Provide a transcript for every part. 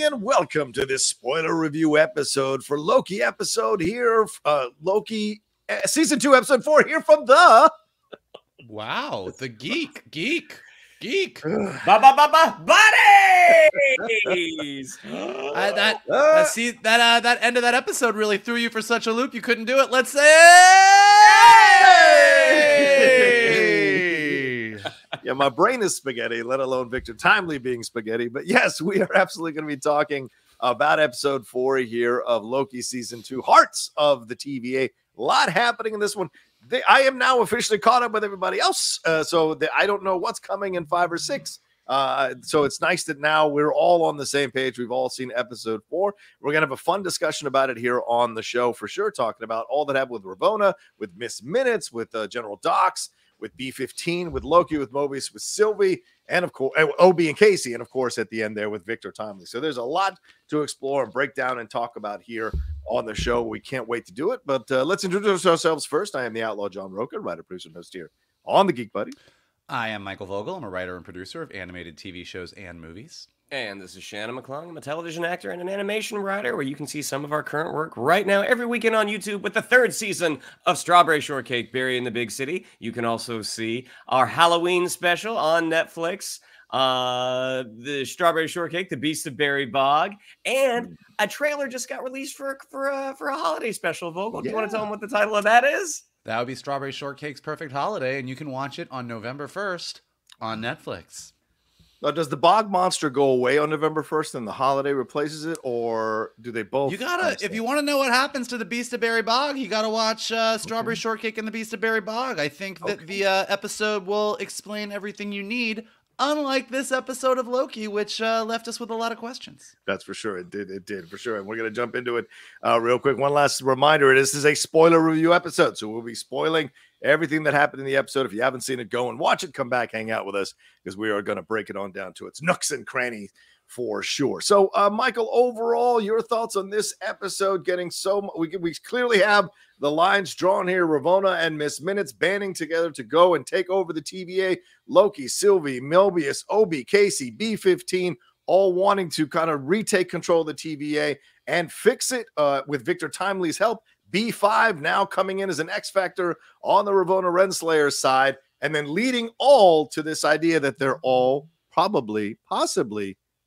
and welcome to this spoiler review episode for Loki episode here. Loki season 2, episode 4 here from the... Wow, the geek. Buddies! That end of that episode really threw you for such a loop. You couldn't do it. Let's say, yeah, my brain is spaghetti, let alone Victor Timely being spaghetti. But yes, we are absolutely going to be talking about episode 4 here of Loki season 2, Hearts of the TVA. A lot happening in this one. I am now officially caught up with everybody else, so I don't know what's coming in 5 or 6. So it's nice that now we're all on the same page. We've all seen episode 4. We're going to have a fun discussion about it here on the show for sure, talking about all that happened with Ravonna, with Miss Minutes, with General Dox, with B-15, with Loki, with Mobius, with Sylvie, and of course, Obi and Casey, and of course at the end there with Victor Timely. So there's a lot to explore and break down and talk about here on the show. We can't wait to do it, but let's introduce ourselves first. I am the Outlaw John Rocha, writer, producer, and host here on the Geek Buddy. I am Michael Vogel. I'm a writer and producer of animated TV shows and movies. And this is Shannon McClung. I'm a television actor and an animation writer, where you can see some of our current work right now every weekend on YouTube with the 3rd season of Strawberry Shortcake, Berry in the Big City. You can also see our Halloween special on Netflix, the Strawberry Shortcake, The Beast of Berry Bog, and a trailer just got released for a holiday special. Vogel, do you want to tell them what the title of that is? That would be Strawberry Shortcake's Perfect Holiday, and you can watch it on November 1st on Netflix. Now, does the bog monster go away on November 1st and the holiday replaces it, or do they both? You gotta, if you want to know what happens to the Beast of Berry Bog, you gotta watch Strawberry Shortcake and the Beast of Berry Bog. I think that the episode will explain everything you need, unlike this episode of Loki, which left us with a lot of questions. That's for sure. It did for sure. And we're going to jump into it real quick. One last reminder, this is a spoiler review episode, so we'll be spoiling everything that happened in the episode. If you haven't seen it, go and watch it. Come back, hang out with us, because we are going to break it on down to its nooks and crannies for sure. So, Michael, overall, your thoughts on this episode getting so we clearly have the lines drawn here. Ravonna and Miss Minutes banding together to go and take over the TVA. Loki, Sylvie, Mobius, Obi, Casey, B-15, all wanting to kind of retake control of the TVA and fix it with Victor Timely's help. B5 now coming in as an X Factor on the Ravonna Renslayer side, and then leading all to this idea that they're all possibly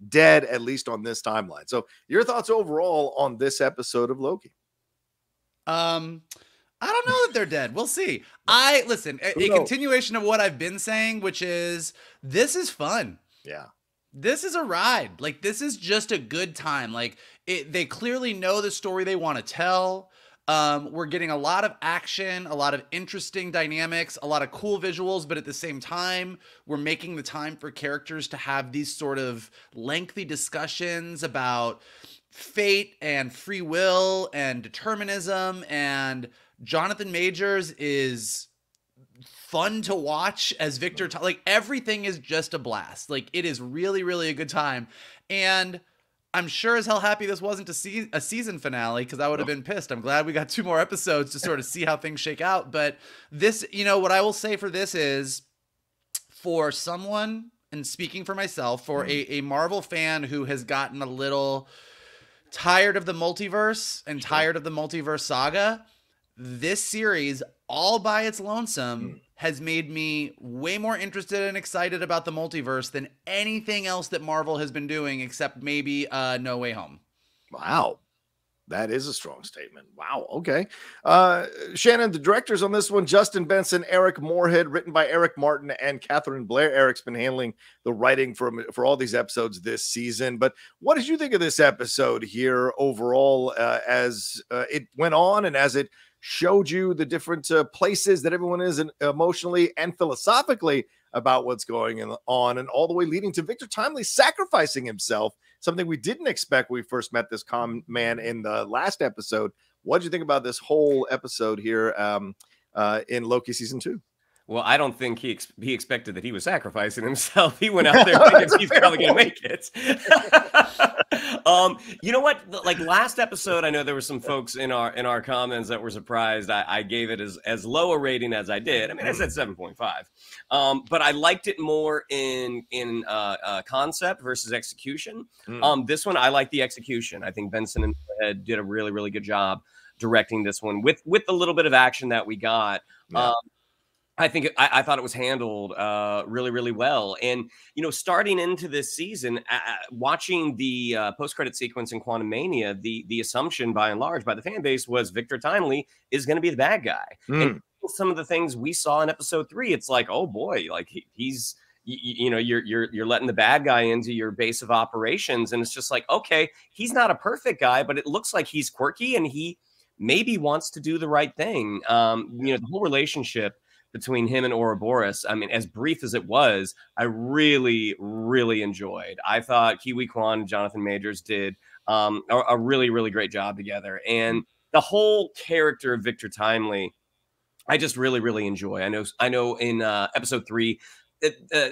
dead, at least on this timeline. So your thoughts overall on this episode of Loki? I don't know that they're dead. We'll see. Listen, a continuation of what I've been saying, which is this is fun. Yeah. This is a ride. Like, this is just a good time. Like, they clearly know the story they want to tell. We're getting a lot of action, a lot of interesting dynamics, a lot of cool visuals, but at the same time, we're making the time for characters to have these sort of lengthy discussions about fate and free will and determinism. And Jonathan Majors is fun to watch as Victor. Like, everything is just a blast. Like, it is really, really a good time. And I'm sure as hell happy this wasn't a season finale, because I would have been pissed. I'm glad we got 2 more episodes to sort of see how things shake out. But this, what I will say for this is, for someone, and speaking for myself, for a Marvel fan who has gotten a little tired of the multiverse and tired of the multiverse saga, this series all by its lonesome has made me way more interested and excited about the multiverse than anything else that Marvel has been doing, except maybe No Way Home. Wow. That is a strong statement. Wow. Okay. Shannon, the directors on this one, Justin Benson, Eric Moorhead, written by Eric Martin and Catherine Blair. Eric's been handling the writing for all these episodes this season. But what did you think of this episode here overall as it went on and as it showed you the different places that everyone is emotionally and philosophically about what's going on, and all the way leading to Victor Timely sacrificing himself, something we didn't expect when we first met this man in the last episode. What did you think about this whole episode here in Loki season 2? Well, I don't think he expected that he was sacrificing himself. He went out there thinking he's probably going to make it. You know what? Like last episode, I know there were some folks in our comments that were surprised. I gave it as low a rating as I did. I mean, I said 7.5, but I liked it more in concept versus execution. This one, I like the execution. I think Benson and Ed did a really, really good job directing this one with the little bit of action that we got. Yeah. I thought it was handled really, really well. And, you know, starting into this season, watching the post-credit sequence in Quantumania, the assumption by and large by the fan base was Victor Timely is going to be the bad guy. And some of the things we saw in episode 3, it's like, oh boy, like he's, you know, you're letting the bad guy into your base of operations. And it's just like, okay, he's not a perfect guy, but it looks like he's quirky and he maybe wants to do the right thing. You know, the whole relationship between him and Ouroboros, I mean, as brief as it was, I really, really enjoyed. I thought Kiwi Kwan and Jonathan Majors did a really, really great job together. And the whole character of Victor Timely, I just really, really enjoy. I know in episode 3,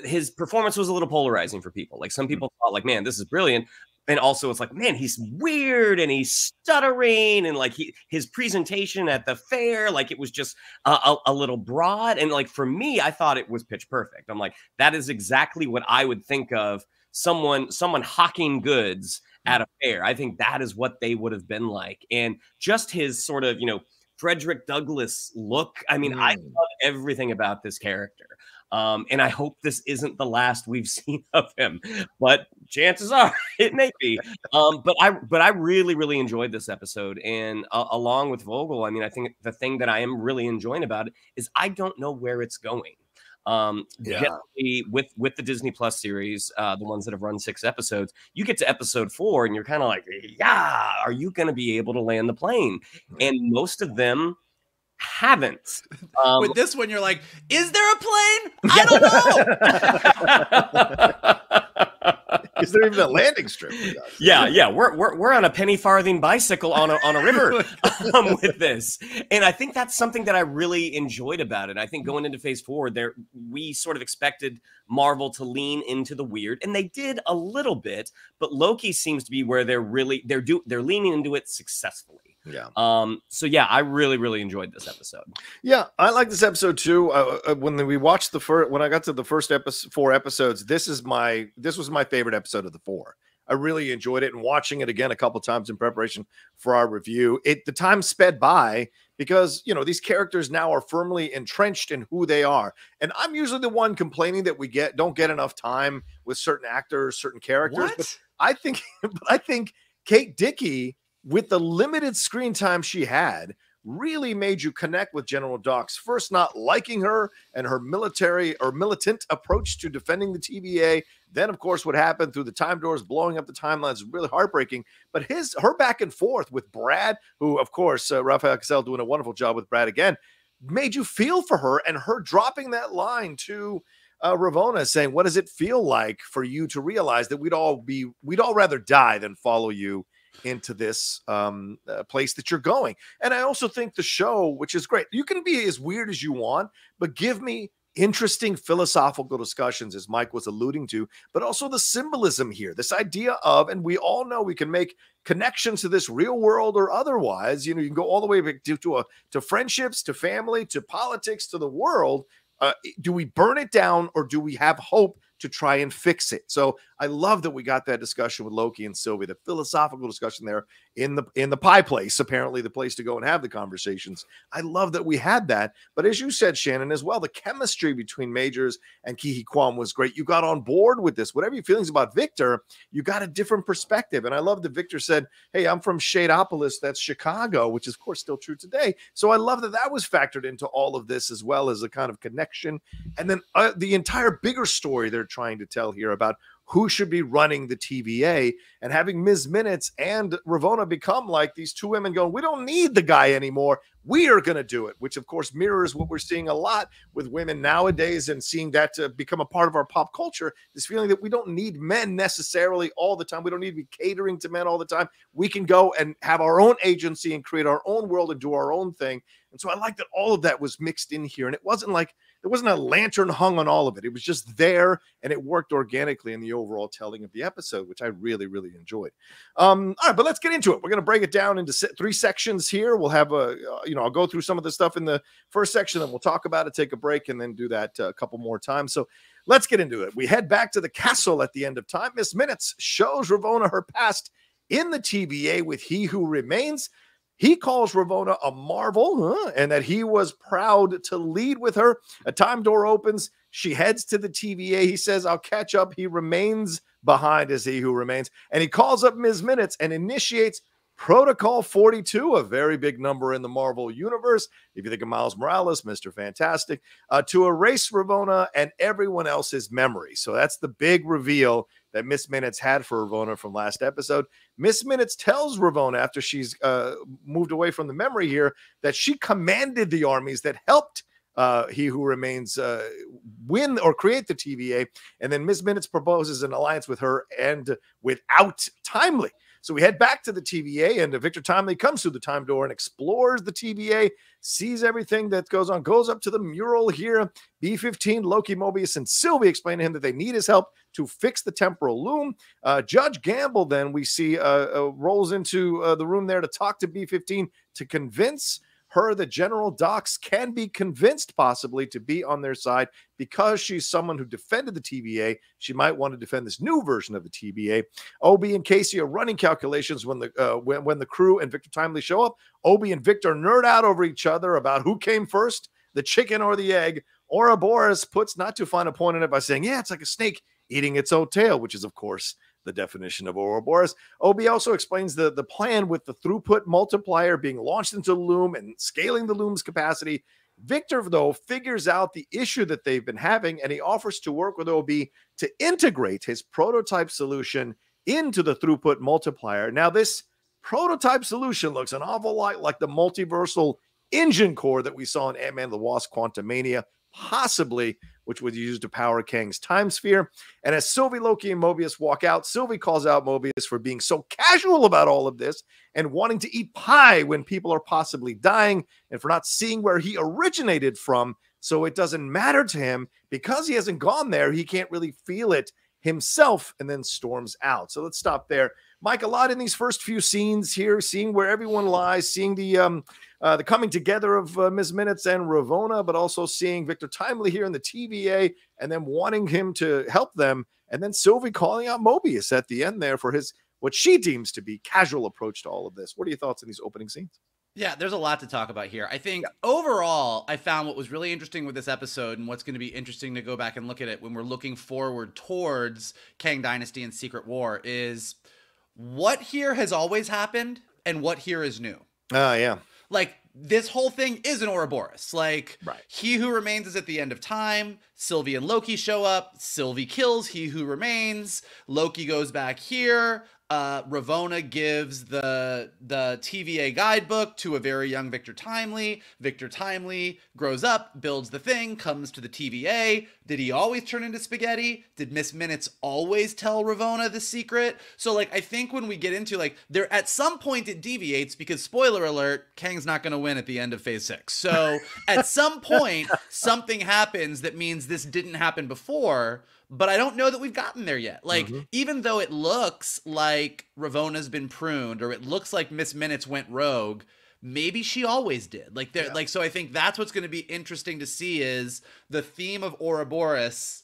his performance was a little polarizing for people. Like some people thought like, man, this is brilliant. And also it's like, man, he's weird and he's stuttering and like his presentation at the fair, like it was just a little broad. And like, for me, I thought it was pitch perfect. I'm like, that is exactly what I would think of someone hawking goods at a fair. I think that is what they would have been like. And just his sort of, you know, Frederick Douglass look. I mean, I love everything about this character. And I hope this isn't the last we've seen of him, but chances are it may be. But I really, really enjoyed this episode. And along with Vogel, I mean, I think the thing that I am really enjoying about it is I don't know where it's going. With the Disney Plus series, the ones that have run 6 episodes, you get to episode 4 and you're kind of like, yeah, are you going to be able to land the plane? And most of them haven't. With this one, you're like, is there a plane? I don't know. Is there even a landing strip? Yeah. We're on a penny farthing bicycle on a river with this, and I think that's something that I really enjoyed about it. I think going into Phase 4, we sort of expected Marvel to lean into the weird, and they did a little bit. But Loki seems to be where they're leaning into it successfly. Yeah. So yeah, I really, really enjoyed this episode. Yeah, I like this episode too. When we watched when I got to the first 4 episodes, this was my favorite episode of the 4. I really enjoyed it, and watching it again a couple times in preparation for our review, the time sped by because, you know, these characters now are firmly entrenched in who they are. And I'm usually the one complaining that we don't get enough time with certain actors, certain characters. What? But I think Kate Dickie, with the limited screen time she had, really made you connect with General Dox. First, not liking her and her military or militant approach to defending the TVA. Then, of course, what happened through the time doors, blowing up the timelines, is really heartbreaking. But her back and forth with Brad, who, of course, Rafael Casal doing a wonderful job with Brad again, made you feel for her, and her dropping that line to Ravonna saying, what does it feel like for you to realize that we'd all rather die than follow you into this place that you're going. And I also think the show, which is great, you can be as weird as you want, but give me interesting philosophical discussions, as Mike was alluding to, but also the symbolism here, this idea of, and we all know we can make connections to this real world or otherwise, you know, you can go all the way back to friendships, to family, to politics, to the world. Do we burn it down, or do we have hope to try and fix it? So I love that we got that discussion with Loki and Sylvie, the philosophical discussion there in the pie place, apparently the place to go and have the conversations. I love that we had that. But as you said, Shannon, as well, the chemistry between Majors and Ke Huy Quan was great. You got on board with this. Whatever your feelings about Victor, you got a different perspective. And I love that Victor said, hey, I'm from Shadeopolis, that's Chicago, which is, of course, still true today. So I love that that was factored into all of this, as well as a kind of connection. And then the entire bigger story they're trying to tell here about who should be running the TVA, and having Ms. Minutes and Ravonna become like these two women going, we don't need the guy anymore. We are going to do it, which of course mirrors what we're seeing a lot with women nowadays, and seeing that to become a part of our pop culture, this feeling that we don't need men necessarily all the time. We don't need to be catering to men all the time. We can go and have our own agency and create our own world and do our own thing. And so I like that all of that was mixed in here. And it wasn't like wasn't a lantern hung on all of it. It was just there, and it worked organically in the overall telling of the episode, which I really, really enjoyed. All right, but let's get into it. We're going to break it down into 3 sections here. We'll have I'll go through some of the stuff in the first section, and we'll talk about it, take a break, and then do that a couple more times. So let's get into it. We head back to the castle at the end of time. Miss Minutes shows Ravonna her past in the TVA with He Who Remains. He calls Ravonna a marvel, and that he was proud to lead with her. A time door opens. She heads to the TVA. He says, I'll catch up. He remains behind as He Who Remains. And he calls up Ms. Minutes and initiates Protocol 42, a very big number in the Marvel universe. If you think of Miles Morales, Mr. Fantastic, to erase Ravonna and everyone else's memory. So that's the big reveal that Miss Minutes had for Ravonna from last episode. Miss Minutes tells Ravonna after she's moved away from the memory here that she commanded the armies that helped He Who Remains win or create the TVA. And then Miss Minutes proposes an alliance with her and without Timely. So we head back to the TVA, and Victor Timely comes through the time door and explores the TVA, sees everything that goes on, goes up to the mural here. B-15, Loki, Mobius, and Sylvie explain to him that they need his help to fix the temporal loom. Judge Gamble, then we see, rolls into the room there to talk to B-15 to convince her that General Dox can be convinced possibly to be on their side because she's someone who defended the TVA. She might want to defend this new version of the TVA. Obi and Casey are running calculations when the crew and Victor Timely show up. Obi and Victor nerd out over each other about who came first, the chicken or the egg. Ouroboros puts not too fine a point in it by saying, yeah, it's like a snake eating its own tail, which is, of course, the definition of Ouroboros. Obi also explains the plan with the throughput multiplier being launched into the loom and scaling the loom's capacity. Victor, though, figures out the issue that they've been having, and he offers to work with Obi to integrate his prototype solution into the throughput multiplier. Now, this prototype solution looks an awful lot like the multiversal engine core that we saw in Ant-Man the Wasp Quantumania, possibly, which was used to power Kang's time sphere. And as Sylvie, Loki, and Mobius walk out, Sylvie calls out Mobius for being so casual about all of this and wanting to eat pie when people are possibly dying, and for not seeing where he originated from. So it doesn't matter to him because he hasn't gone there. He can't really feel it himself, and then storms out. So let's stop there. Mike, a lot in these first few scenes here, seeing where everyone lies, seeing the coming together of Ms. Minutes and Ravonna, but also seeing Victor Timely here in the TVA and then wanting him to help them. And then Sylvie calling out Mobius at the end there for his, what she deems to be, casual approach to all of this. What are your thoughts on these opening scenes? Yeah, there's a lot to talk about here. I think overall, I found what was really interesting with this episode, and what's going to be interesting to go back and look at it when we're looking forward towards Kang Dynasty and Secret War, is what here has always happened and what here is new. Yeah. Like, this whole thing is an Ouroboros. Like, right. He Who Remains is at the end of time. Sylvie and Loki show up. Sylvie kills He Who Remains. Loki goes back here. Ravonna gives the TVA guidebook to a very young Victor Timely. Victor Timely grows up, builds the thing, comes to the TVA. Did he always turn into spaghetti? Did Miss Minutes always tell Ravonna the secret? So, like, I think when we get into, like, there at some point it deviates because, spoiler alert, Kang's not going to win at the end of Phase 6. So at some point, something happens that means this didn't happen before. But I don't know that we've gotten there yet. Like, even though it looks like Ravonna's been pruned, or it looks like Miss Minutes went rogue, maybe she always did. Like, like, so I think that's what's going to be interesting to see is the theme of Ouroboros.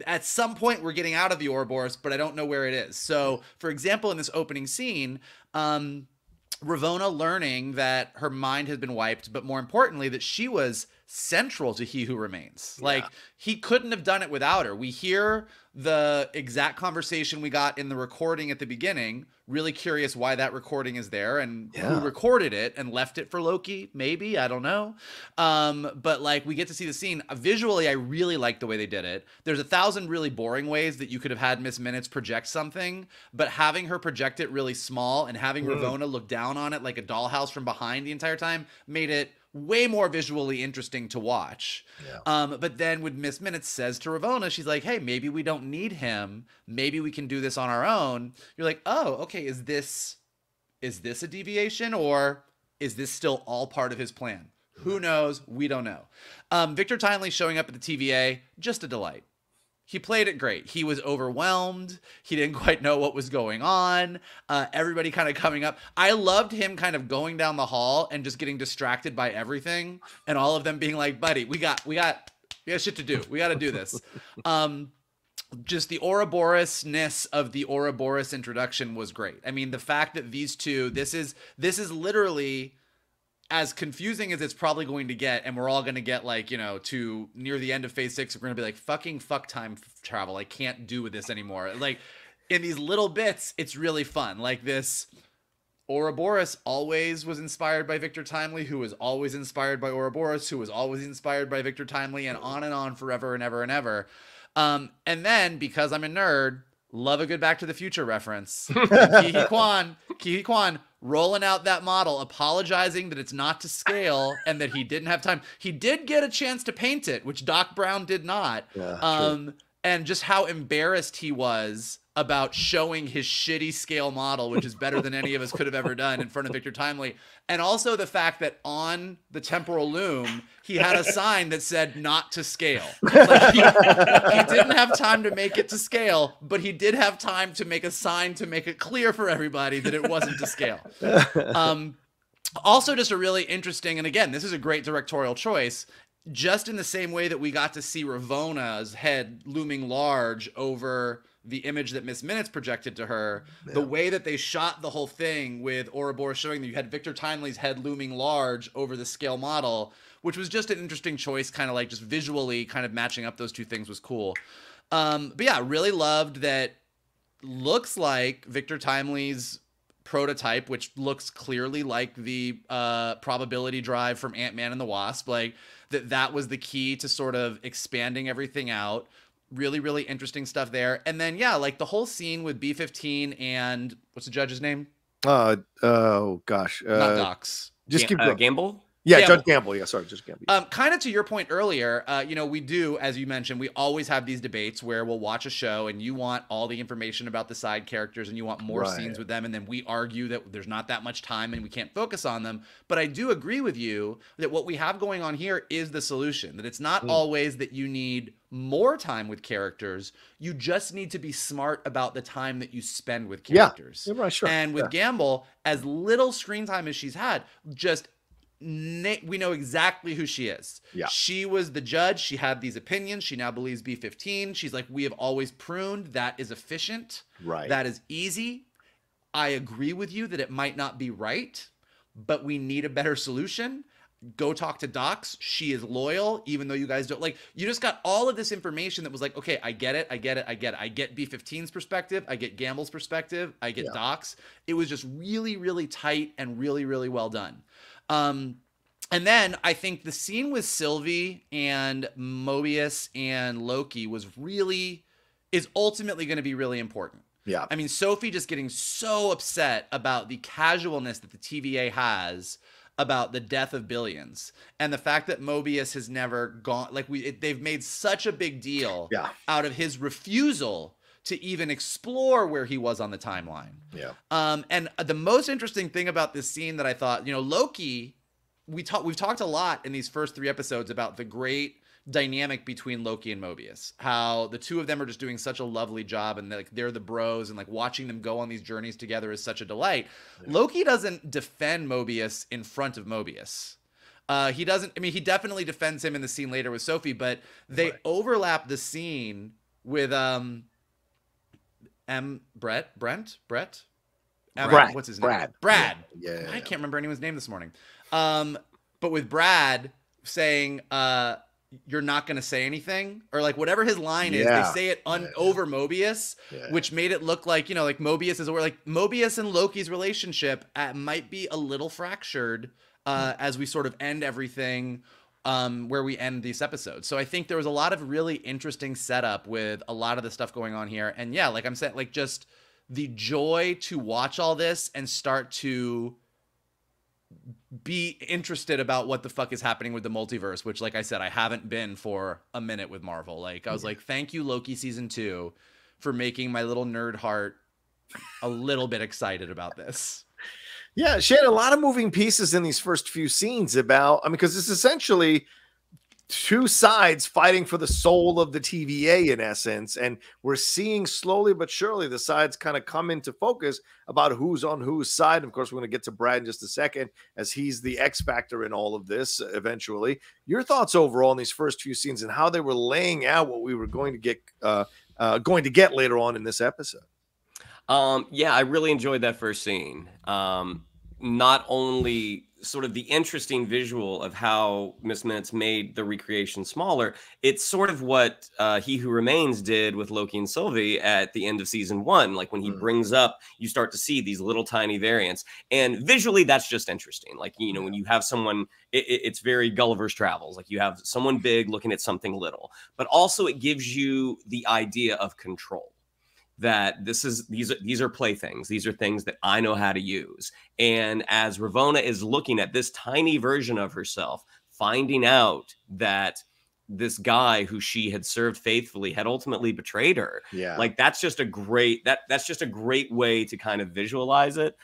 At some point, we're getting out of the Ouroboros, but I don't know where it is. So, for example, in this opening scene, Ravonna learning that her mind has been wiped, but more importantly, that she was central to He Who Remains. Like, he couldn't have done it without her. We hear the exact conversation we got in the recording at the beginning. Really curious why that recording is there and who recorded it and left it for Loki. Maybe, I don't know. But like, we get to see the scene. Visually, I really like the way they did it. There's 1,000 really boring ways that you could have had Miss Minutes project something, but having her project it really small and having Ravonna look down on it like a dollhouse from behind the entire time made it way more visually interesting to watch. But then when Miss Minutes says to Ravonna, she's like, hey, maybe we don't need him. Maybe we can do this on our own. You're like, oh, okay, is this a deviation, or is this still all part of his plan? Who knows? We don't know. Victor Timely showing up at the TVA, just a delight. He played it great. He was overwhelmed. He didn't quite know what was going on. Everybody kind of coming up. I loved him kind of going down the hall and just getting distracted by everything, and all of them being like, "Buddy, we got shit to do. We got to do this." Just the Ouroboros-ness of the Ouroboros introduction was great. I mean, the fact that these two, this is literally as confusing as it's probably going to get, and we're all going to get, like, you know, to near the end of phase 6, we're going to be like, fucking fuck time travel. I can't do with this anymore. Like, in these little bits, it's really fun. Like, this Ouroboros always was inspired by Victor Timely, who was always inspired by Ouroboros, who was always inspired by Victor Timely, and on forever and ever and ever. And then, because I'm a nerd, love a good Back to the Future reference. Ke Huy Quan rolling out that model, apologizing that it's not to scale and that he didn't have time. He did get a chance to paint it, which Doc Brown did not. Yeah, and just how embarrassed he was about showing his shitty scale model, which is better than any of us could have ever done, in front of Victor Timely. And also the fact that on the temporal loom, he had a sign that said not to scale. Like, he didn't have time to make it to scale, but he did have time to make a sign to make it clear for everybody that it wasn't to scale. Also, just a really interesting, and again, this is a great directorial choice, just in the same way that we got to see Ravona's head looming large over the image that Miss Minutes projected to her, the way that they shot the whole thing with Ouroboros showing that you had Victor Timely's head looming large over the scale model, which was just an interesting choice, kind of like just visually kind of matching up those two things was cool. But yeah, really loved that. Looks like Victor Timely's prototype, which looks clearly like the probability drive from Ant-Man and the Wasp, like that was the key to sort of expanding everything out. Really, really interesting stuff there. And then, yeah, like the whole scene with B-15 and what's the judge's name? Oh gosh. Not Docs. Just keep Gamble? Yeah, Gamble. Judge Gamble. Yeah, sorry, Judge Gamble. Kind of to your point earlier, you know, we do, as you mentioned, we always have these debates where we'll watch a show and you want all the information about the side characters and you want more scenes with them, and then we argue that there's not that much time and we can't focus on them. But I do agree with you that what we have going on here is the solution, that it's not always that you need more time with characters. You just need to be smart about the time that you spend with characters. Yeah, right, sure. And with Gamble, as little screen time as she's had, just we know exactly who she is. Yeah. She was the judge. She had these opinions. She now believes B-15. She's like, we have always pruned. That is efficient. Right. That is easy. I agree with you that it might not be right, but we need a better solution. Go talk to Docs. She is loyal, even though you guys don't. Like, you just got all of this information that was like, okay, I get it. I get B-15's perspective. I get Gamble's perspective. I get Docs. It was just really, really tight and really, really well done. And then I think the scene with Sylvie and Mobius and Loki is ultimately going to be really important. Yeah. I mean, Sophie just getting so upset about the casualness that the TVA has about the death of billions, and the fact that Mobius has never gone, like they've made such a big deal out of his refusal to even explore where he was on the timeline. Yeah. And the most interesting thing about this scene that I thought, you know, Loki, we've talked a lot in these first 3 episodes about the great dynamic between Loki and Mobius, how the two of them are just doing such a lovely job, and they're the bros, and like watching them go on these journeys together is such a delight. Yeah. Loki doesn't defend Mobius in front of Mobius. He doesn't. I mean, he definitely defends him in the scene later with Sophie, but they overlap the scene with Brett. What's his name? Brad. Yeah. I can't remember anyone's name this morning. But with Brad saying, you're not going to say anything, or like whatever his line is, they say it over Mobius, which made it look like, you know, like Mobius is like Mobius and Loki's relationship might be a little fractured as we sort of end everything where we end these episodes. So I think there was a lot of really interesting setup with a lot of the stuff going on here. And yeah, like I'm saying, like just the joy to watch all this and start to be interested about what the fuck is happening with the multiverse, which, like I said, I haven't been for a minute with Marvel. Like I was like, thank you, Loki season 2, for making my little nerd heart a little bit excited about this. Yeah, she had a lot of moving pieces in these first few scenes about, I mean, because it's essentially two sides fighting for the soul of the TVA in essence, and we're seeing slowly but surely the sides kind of come into focus about who's on whose side. Of course, we're going to get to Brad in just a second, as he's the X factor in all of this eventually. Your thoughts overall in these first few scenes and how they were laying out what we were going to get later on in this episode? Yeah, I really enjoyed that first scene. Not only sort of the interesting visual of how Miss Minutes made the recreation smaller, it's sort of what He Who Remains did with Loki and Sylvie at the end of season 1. Like when he brings up, you start to see these little tiny variants, and visually that's just interesting. Like, you know, when you have someone, it's very Gulliver's Travels. Like you have someone big looking at something little, but also it gives you the idea of control. That these are playthings. These are things that I know how to use. And as Ravonna is looking at this tiny version of herself, finding out that this guy who she had served faithfully had ultimately betrayed her. Yeah. Like that's just a great way to kind of visualize it.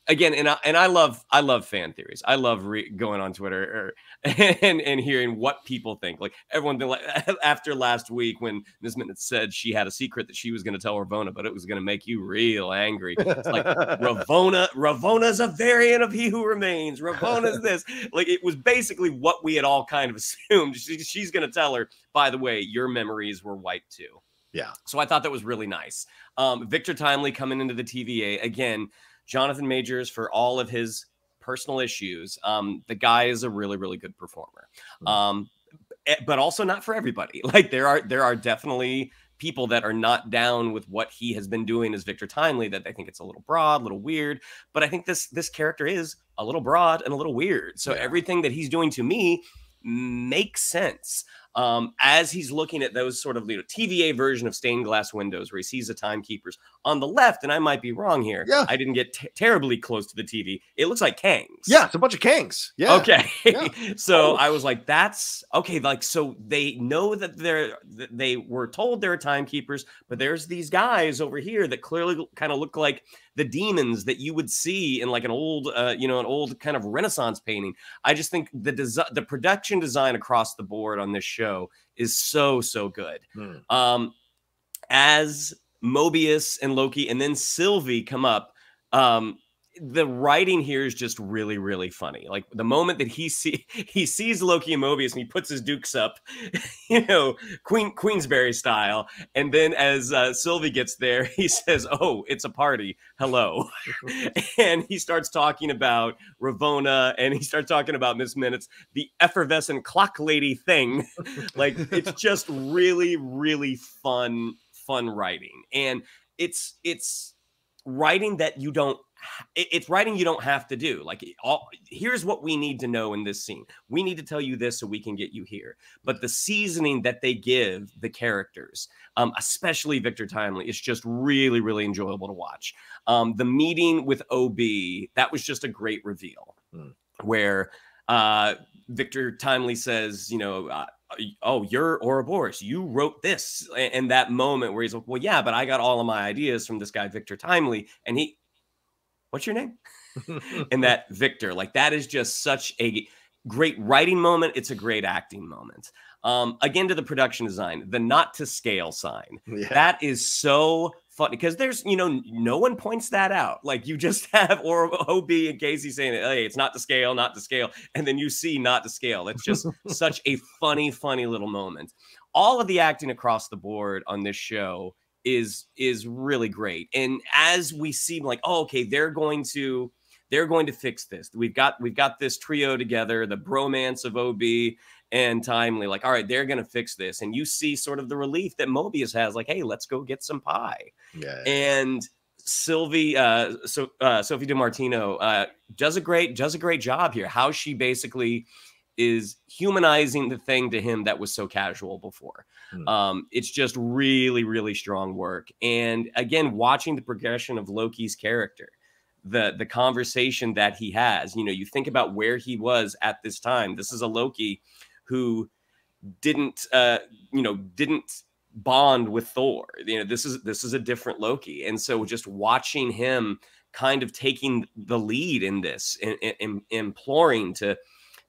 Again, and I love fan theories. I love going on Twitter and hearing what people think. Like everyone, like after last week when Ms. Minutes said she had a secret that she was going to tell Ravonna, but it was going to make you real angry. It's like Ravonna's a variant of He Who Remains. Ravonna's this. Like it was basically what we had all kind of assumed. She's going to tell her, by the way, your memories were wiped too. Yeah. So I thought that was really nice. Victor Timely coming into the TVA again. Jonathan Majors, for all of his personal issues, the guy is a really, really good performer. But also not for everybody. Like there are definitely people that are not down with what he has been doing as Victor Timely, that they think it's a little broad, a little weird. But I think this character is a little broad and a little weird. So everything that he's doing to me makes sense. As he's looking at those sort of TVA version of stained glass windows where he sees the timekeepers on the left, and I might be wrong here. Yeah. I didn't get terribly close to the TV. It looks like Kangs. Yeah, it's a bunch of Kangs. Yeah. Okay. Yeah. So I was like, that's okay. Like, so they know that they were told they're timekeepers, but there's these guys over here that clearly kind of look like the demons that you would see in like an old kind of Renaissance painting. I just think the production design across the board on this show is so good. As Mobius and Loki and then Sylvie come up, the writing here is just really, really funny. Like the moment that he sees Loki and Mobius and he puts his dukes up, Queensberry style. And then as Sylvie gets there, he says, "Oh, it's a party. Hello." And he starts talking about Ravonna and he starts talking about Miss Minutes, the effervescent clock lady thing. Like it's just really, really fun writing. And it's writing that it's writing you don't have to do. Like, here's what we need to know in this scene. We need to tell you this so we can get you here. But the seasoning that they give the characters, especially Victor Timely, is just really, really enjoyable to watch. The meeting with OB, that was just a great reveal where Victor Timely says, "Oh, you're Ouroboros. You wrote this." And that moment where he's like, "Well, yeah, but I got all of my ideas from this guy, Victor Timely." And "What's your name?" And that Victor, like that is just such a great writing moment. It's a great acting moment. Again, to the production design, the not to scale sign. Yeah. That is so funny because there's, no one points that out. Like you just have OB and Casey saying, "Hey, it's not to scale, not to scale." And then you see not to scale. It's just such a funny little moment. All of the acting across the board on this show is really great. And as we see, like, oh, okay, they're going to fix this. We've got this trio together, the bromance of OB and Timely. Like, all right, they're going to fix this. And you see sort of the relief that Mobius has, like, hey, let's go get some pie. Yeah. And Sylvie, Sophie DiMartino does a great job here. How she basically is humanizing the thing to him that was so casual before. It's just really, really strong work. And again, watching the progression of Loki's character, the conversation that he has, you think about where he was at this time. This is a Loki who didn't bond with Thor. This is a different Loki. And so just watching him kind of taking the lead in this, imploring to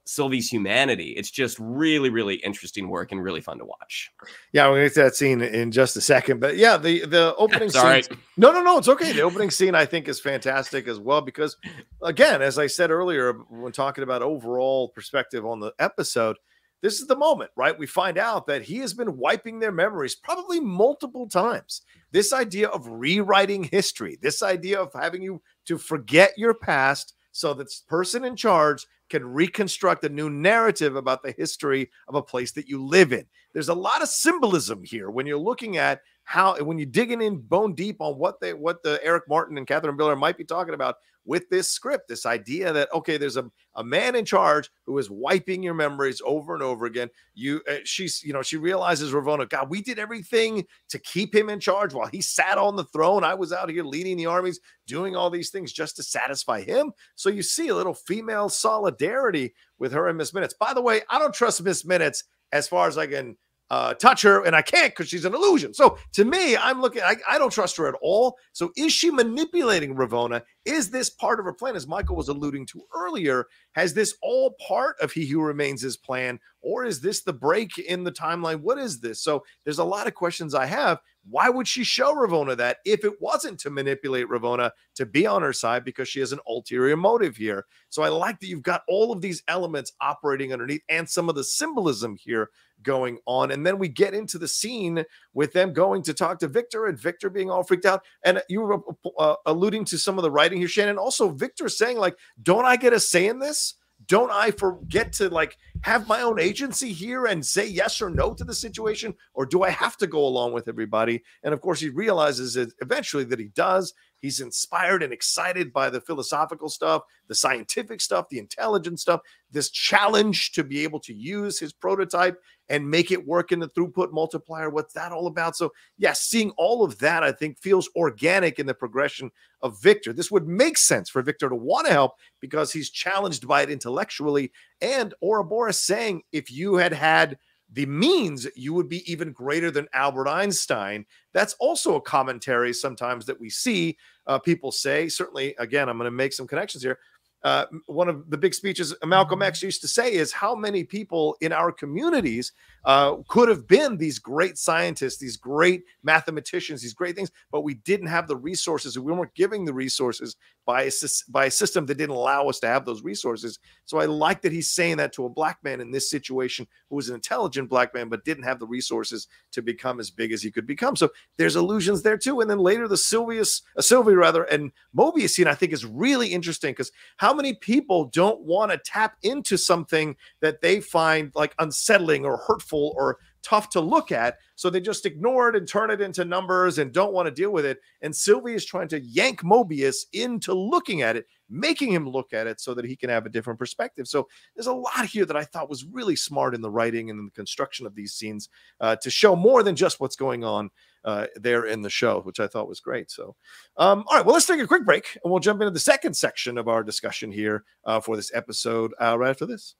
Sylvie's humanity. It's just really, really interesting work and really fun to watch. Yeah, we're gonna get to that scene in just a second, but yeah, the opening scene. No, it's okay. The opening scene I think is fantastic as well because, again, as I said earlier when talking about overall perspective on the episode, this is the moment, right? We find out that he has been wiping their memories probably multiple times. This idea of rewriting history, this idea of having you to forget your past so that the person in charge can reconstruct a new narrative about the history of a place that you live in. There's a lot of symbolism here when you're looking at how, when you're digging in bone deep on what the Eric Martin and Catherine Miller might be talking about with this script, this idea that, okay, there's a man in charge who is wiping your memories over and over again. She realizes, Ravonna, God, we did everything to keep him in charge while he sat on the throne. I was out here leading the armies, doing all these things just to satisfy him. So you see a little female solidarity with her and Miss Minutes. By the way, I don't trust Miss Minutes as far as I can touch her, and I can't because she's an illusion. So to me, I'm looking, I don't trust her at all. So is she manipulating Ravonna? Is this part of her plan, as Michael was alluding to earlier? Has this all part of He Who Remains' plan, or is this the break in the timeline? What is this? So there's a lot of questions I have. Why would she show Ravonna that if it wasn't to manipulate Ravonna to be on her side, because she has an ulterior motive here? So I like that you've got all of these elements operating underneath and some of the symbolism here going on. And then we get into the scene with them going to talk to Victor and Victor being all freaked out. And you were alluding to some of the writing here, Shannon. Also, Victor saying, like, don't I get a say in this? Don't I forget to like have my own agency here and say yes or no to the situation? Or do I have to go along with everybody? And of course, he realizes eventually that he does. He's inspired and excited by the philosophical stuff, the scientific stuff, the intelligent stuff, this challenge to be able to use his prototype and make it work in the throughput multiplier. What's that all about? So yes, seeing all of that, I think, feels organic in the progression of Victor. This would make sense for Victor to want to help because he's challenged by it intellectually. And Ouroboros saying, if you had the means, you would be even greater than Albert Einstein. That's also a commentary sometimes that we see people say. Certainly, again, I'm going to make some connections here. One of the big speeches Malcolm X used to say is how many people in our communities could have been these great scientists, these great mathematicians, these great things, but we didn't have the resources. We weren't giving the resources by a system that didn't allow us to have those resources. So I like that he's saying that to a black man in this situation who was an intelligent black man, but didn't have the resources to become as big as he could become. So there's allusions there too. And then later the Sylvie and Mobius scene, I think, is really interesting because how many people don't want to tap into something that they find like unsettling or hurtful or tough to look at, so they just ignore it and turn it into numbers and don't want to deal with it. And Sylvie is trying to yank Mobius into looking at it, making him look at it so that he can have a different perspective. So there's a lot here that I thought was really smart in the writing and in the construction of these scenes to show more than just what's going on there in the show, which I thought was great. So, all right, well, let's take a quick break and we'll jump into the second section of our discussion here for this episode right after this.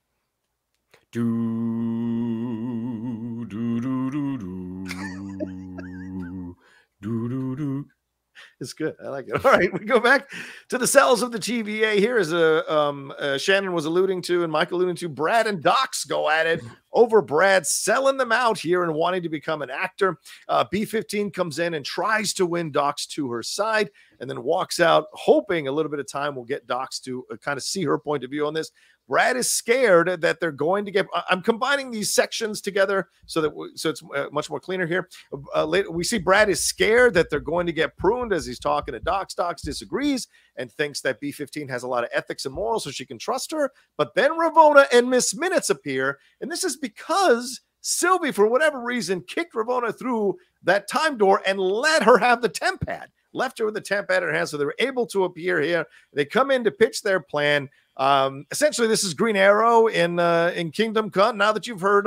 It's good. I like it. All right, we go back to the cells of the TVA. Here is Shannon was alluding to and Michael alluding to. Brad and Dox go at it over Brad selling them out here and wanting to become an actor. B-15 comes in and tries to win Dox to her side and then walks out, hoping a little bit of time will get Dox to kind of see her point of view on this. Brad is scared that they're going to get. I'm combining these sections together so it's much more cleaner here. Later, we see Brad is scared that they're going to get pruned as he's talking to Dox. Dox disagrees and thinks that B-15 has a lot of ethics and morals, so she can trust her. But then Ravonna and Miss Minutes appear, and this is because Sylvie, for whatever reason, kicked Ravonna through that time door and let her have the temp pad. Left her with the temp pad in her hand, so they were able to appear here. They come in to pitch their plan. Essentially, this is Green Arrow in Kingdom Come. Now that you've heard,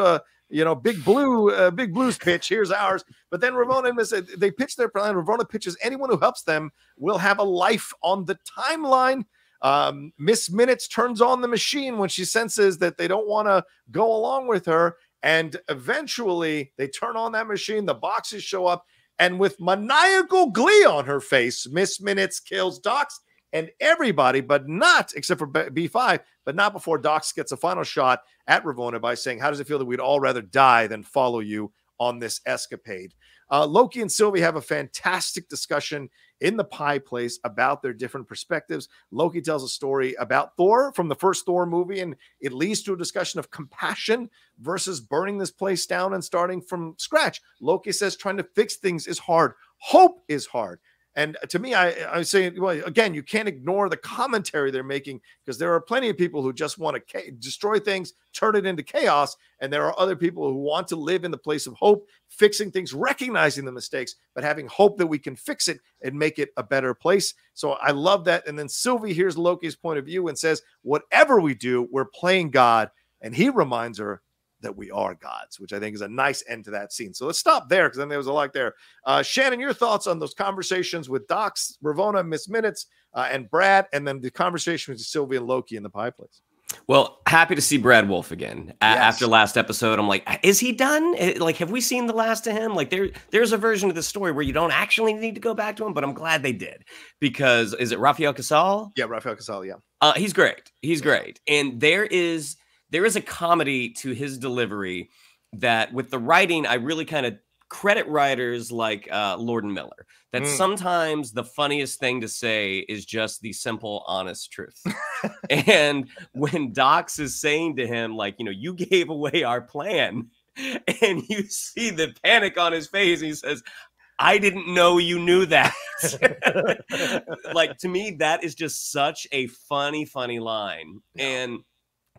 Big Blue's pitch, here's ours. But then Ravonna and Miss, they pitch their plan. Ravonna pitches anyone who helps them will have a life on the timeline. Miss Minutes turns on the machine when she senses that they don't want to go along with her, and eventually they turn on that machine. The boxes show up, and with maniacal glee on her face, Miss Minutes kills Dox and everybody, but not except for B5, but not before Dox gets a final shot at Ravonna by saying, how does it feel that we'd all rather die than follow you on this escapade? Loki and Sylvie have a fantastic discussion in the pie place about their different perspectives. Loki tells a story about Thor from the first Thor movie, and it leads to a discussion of compassion versus burning this place down and starting from scratch. Loki says trying to fix things is hard. Hope is hard. And to me, I say, well, again, you can't ignore the commentary they're making, because there are plenty of people who just want to destroy things, turn it into chaos. And there are other people who want to live in the place of hope, fixing things, recognizing the mistakes, but having hope that we can fix it and make it a better place. So I love that. And then Sylvie hears Loki's point of view and says, whatever we do, we're playing God. And he reminds her that we are gods, which I think is a nice end to that scene. So let's stop there, because then there was a lot there. Shannon, your thoughts on those conversations with Dox, Ravonna, Miss Minutes, and Brad, and then the conversation with Sylvie and Loki in the pie place. Well, happy to see Brad Wolf again. Yes. After last episode, I'm like, is he done? Like, have we seen the last of him? Like, there's a version of the story where you don't actually need to go back to him, but I'm glad they did, because is it Rafael Casal? Yeah, Rafael Casal, yeah. He's great. He's great. And there is a comedy to his delivery that, with the writing, I really kind of credit writers like Lord and Miller, that sometimes the funniest thing to say is just the simple, honest truth. And when Dox is saying to him, like, you gave away our plan, and you see the panic on his face, he says, I didn't know you knew that. Like, to me, that is just such a funny line. Yeah. And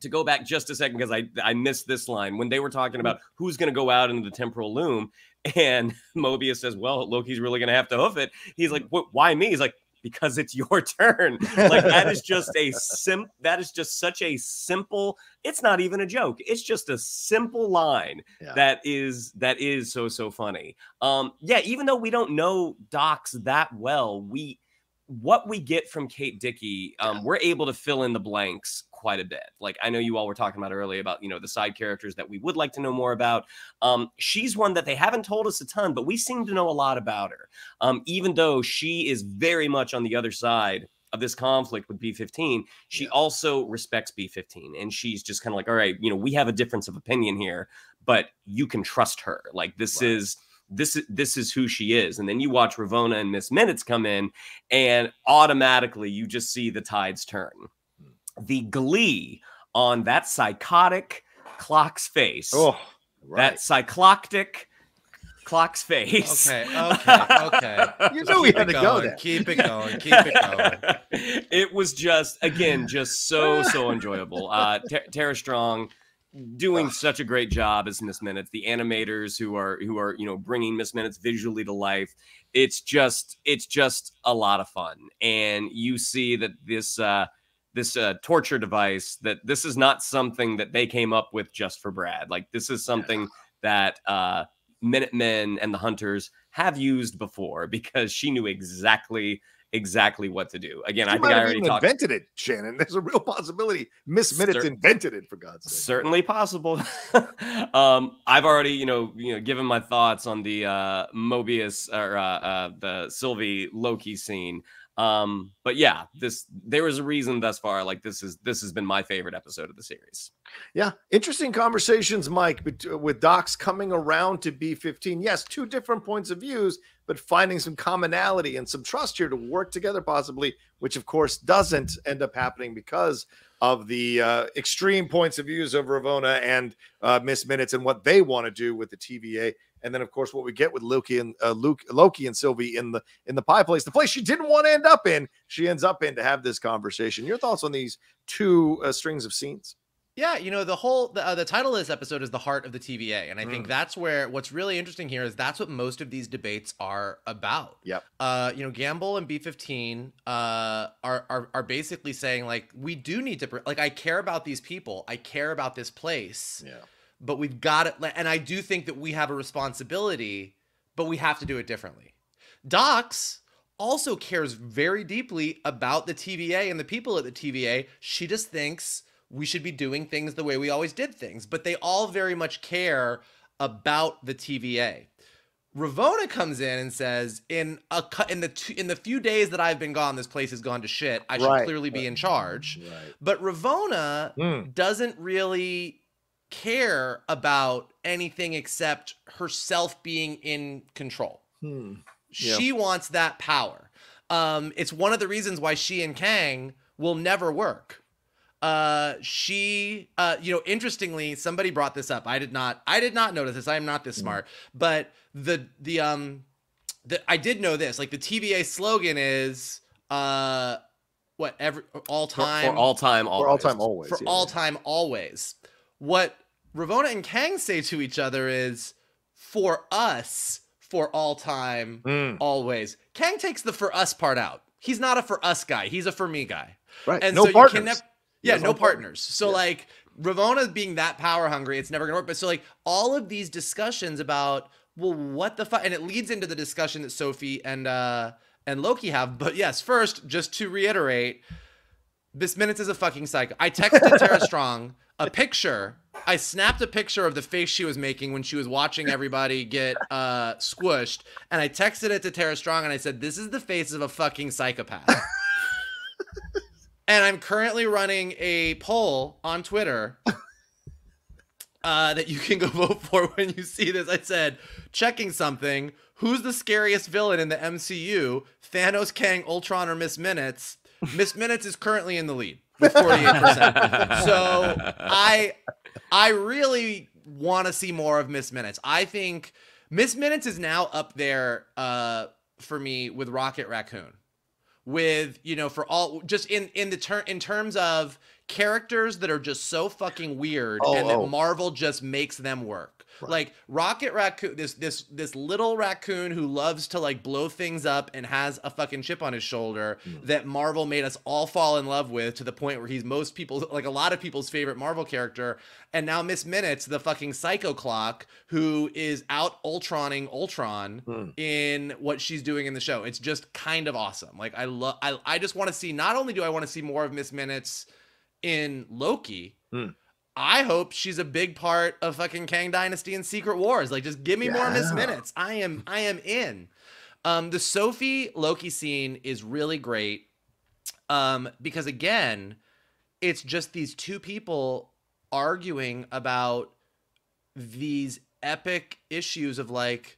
to go back just a second, because I missed this line when they were talking about who's going to go out into the temporal loom, and Mobius says, well, Loki's really going to have to hoof it. He's like, what, why me? He's like, because it's your turn. Like, that is just such a simple, it's not even a joke. It's just a simple line that is so funny. Yeah, even though we don't know Dox that well, what we get from Kate Dickie, we're able to fill in the blanks quite a bit. Like, I know you all were talking about earlier about, the side characters that we would like to know more about. She's one that they haven't told us a ton, but we seem to know a lot about her. Even though she is very much on the other side of this conflict with B-15, she also respects B-15. And she's just kind of like, all right, we have a difference of opinion here, but you can trust her. Like, this is who she is. And then you watch Ravonna and Miss Minutes come in, and automatically you just see the tides turn. The glee on that psychotic clock's face. Oh, right. That cycloctic clock's face. Okay. You knew we had to go there. Keep it going. It was just so enjoyable. Tara Strong doing such a great job as Miss Minutes. The animators who are bringing Miss Minutes visually to life. It's just a lot of fun. And you see that this torture device, that this is not something that they came up with just for Brad. Like, this is something that Minutemen and the Hunters have used before, because she knew exactly what to do. Again, I think I already invented it, Shannon. There's a real possibility Miss Minutes invented it, for God's sake. Certainly possible. I've already, given my thoughts on the Mobius or the Sylvie Loki scene. But yeah, there was a reason thus far. Like, this has been my favorite episode of the series. Yeah. Interesting conversations, Mike, with Dox coming around to B-15. Yes. Two different points of views, but finding some commonality and some trust here to work together, possibly, which of course doesn't end up happening because of the extreme points of views of Ravonna and Miss Minutes and what they want to do with the TVA. And then, of course, what we get with Loki and Sylvie in the pie place, the place she didn't want to end up in, she ends up in to have this conversation. Your thoughts on these two strings of scenes? Yeah, the title of this episode is The Heart of the TVA. And I think that's what's really interesting here is that's what most of these debates are about. Yep. Gamble and B-15 are basically saying, like, we do need to, like, I care about these people. I care about this place. Yeah. But we've got it. And I do think that we have a responsibility, but we have to do it differently. Dox also cares very deeply about the TVA and the people at the TVA. She just thinks we should be doing things the way we always did things, but they all very much care about the TVA. Ravonna comes in and says, in the few days that I've been gone, this place has gone to shit. I should clearly be in charge. Right. But Ravonna doesn't really care about anything except herself being in control. She wants that power. It's one of the reasons why she and Kang will never work. Interestingly, somebody brought this up. I did not notice this. I am not this smart, but I did know this. Like the TVA slogan is, all time, for all time, always. For all time, always. For all time, always. What Ravonna and Kang say to each other is, for us, for all time, always. Kang takes the for us part out. He's not a for us guy. He's a for me guy. Right. And no so partners. You can no partners. So like Ravonna being that power hungry, it's never gonna work. But so like all of these discussions about, well, what the fuck, and it leads into the discussion that Sophie and Loki have. But yes, first, just to reiterate, Miss Minutes is a fucking psycho. I texted Tara Strong a picture. I snapped a picture of the face she was making when she was watching everybody get squished, and I texted it to Tara Strong, and I said, "This is the face of a fucking psychopath." And I'm currently running a poll on Twitter that you can go vote for when you see this. I said, checking something. Who's the scariest villain in the MCU? Thanos, Kang, Ultron, or Miss Minutes? Miss Minutes is currently in the lead with 48%. So I really want to see more of Miss Minutes. I think Miss Minutes is now up there for me with Rocket Raccoon. With, for all, just in terms of characters that are just so fucking weird that Marvel just makes them work. Right. Like Rocket Raccoon, this little raccoon who loves to like blow things up and has a fucking chip on his shoulder that Marvel made us all fall in love with, to the point where he's a lot of people's favorite Marvel character. And now Miss Minutes, the fucking psycho clock, who is out Ultroning Ultron in what she's doing in the show. It's just kind of awesome. Like I just want to see, not only do I want to see more of Miss Minutes in Loki, I hope she's a big part of fucking Kang Dynasty and Secret Wars. Like, just give me more Miss Minutes. I am in. The Sophie Loki scene is really great because, again, it's just these two people arguing about these epic issues of like,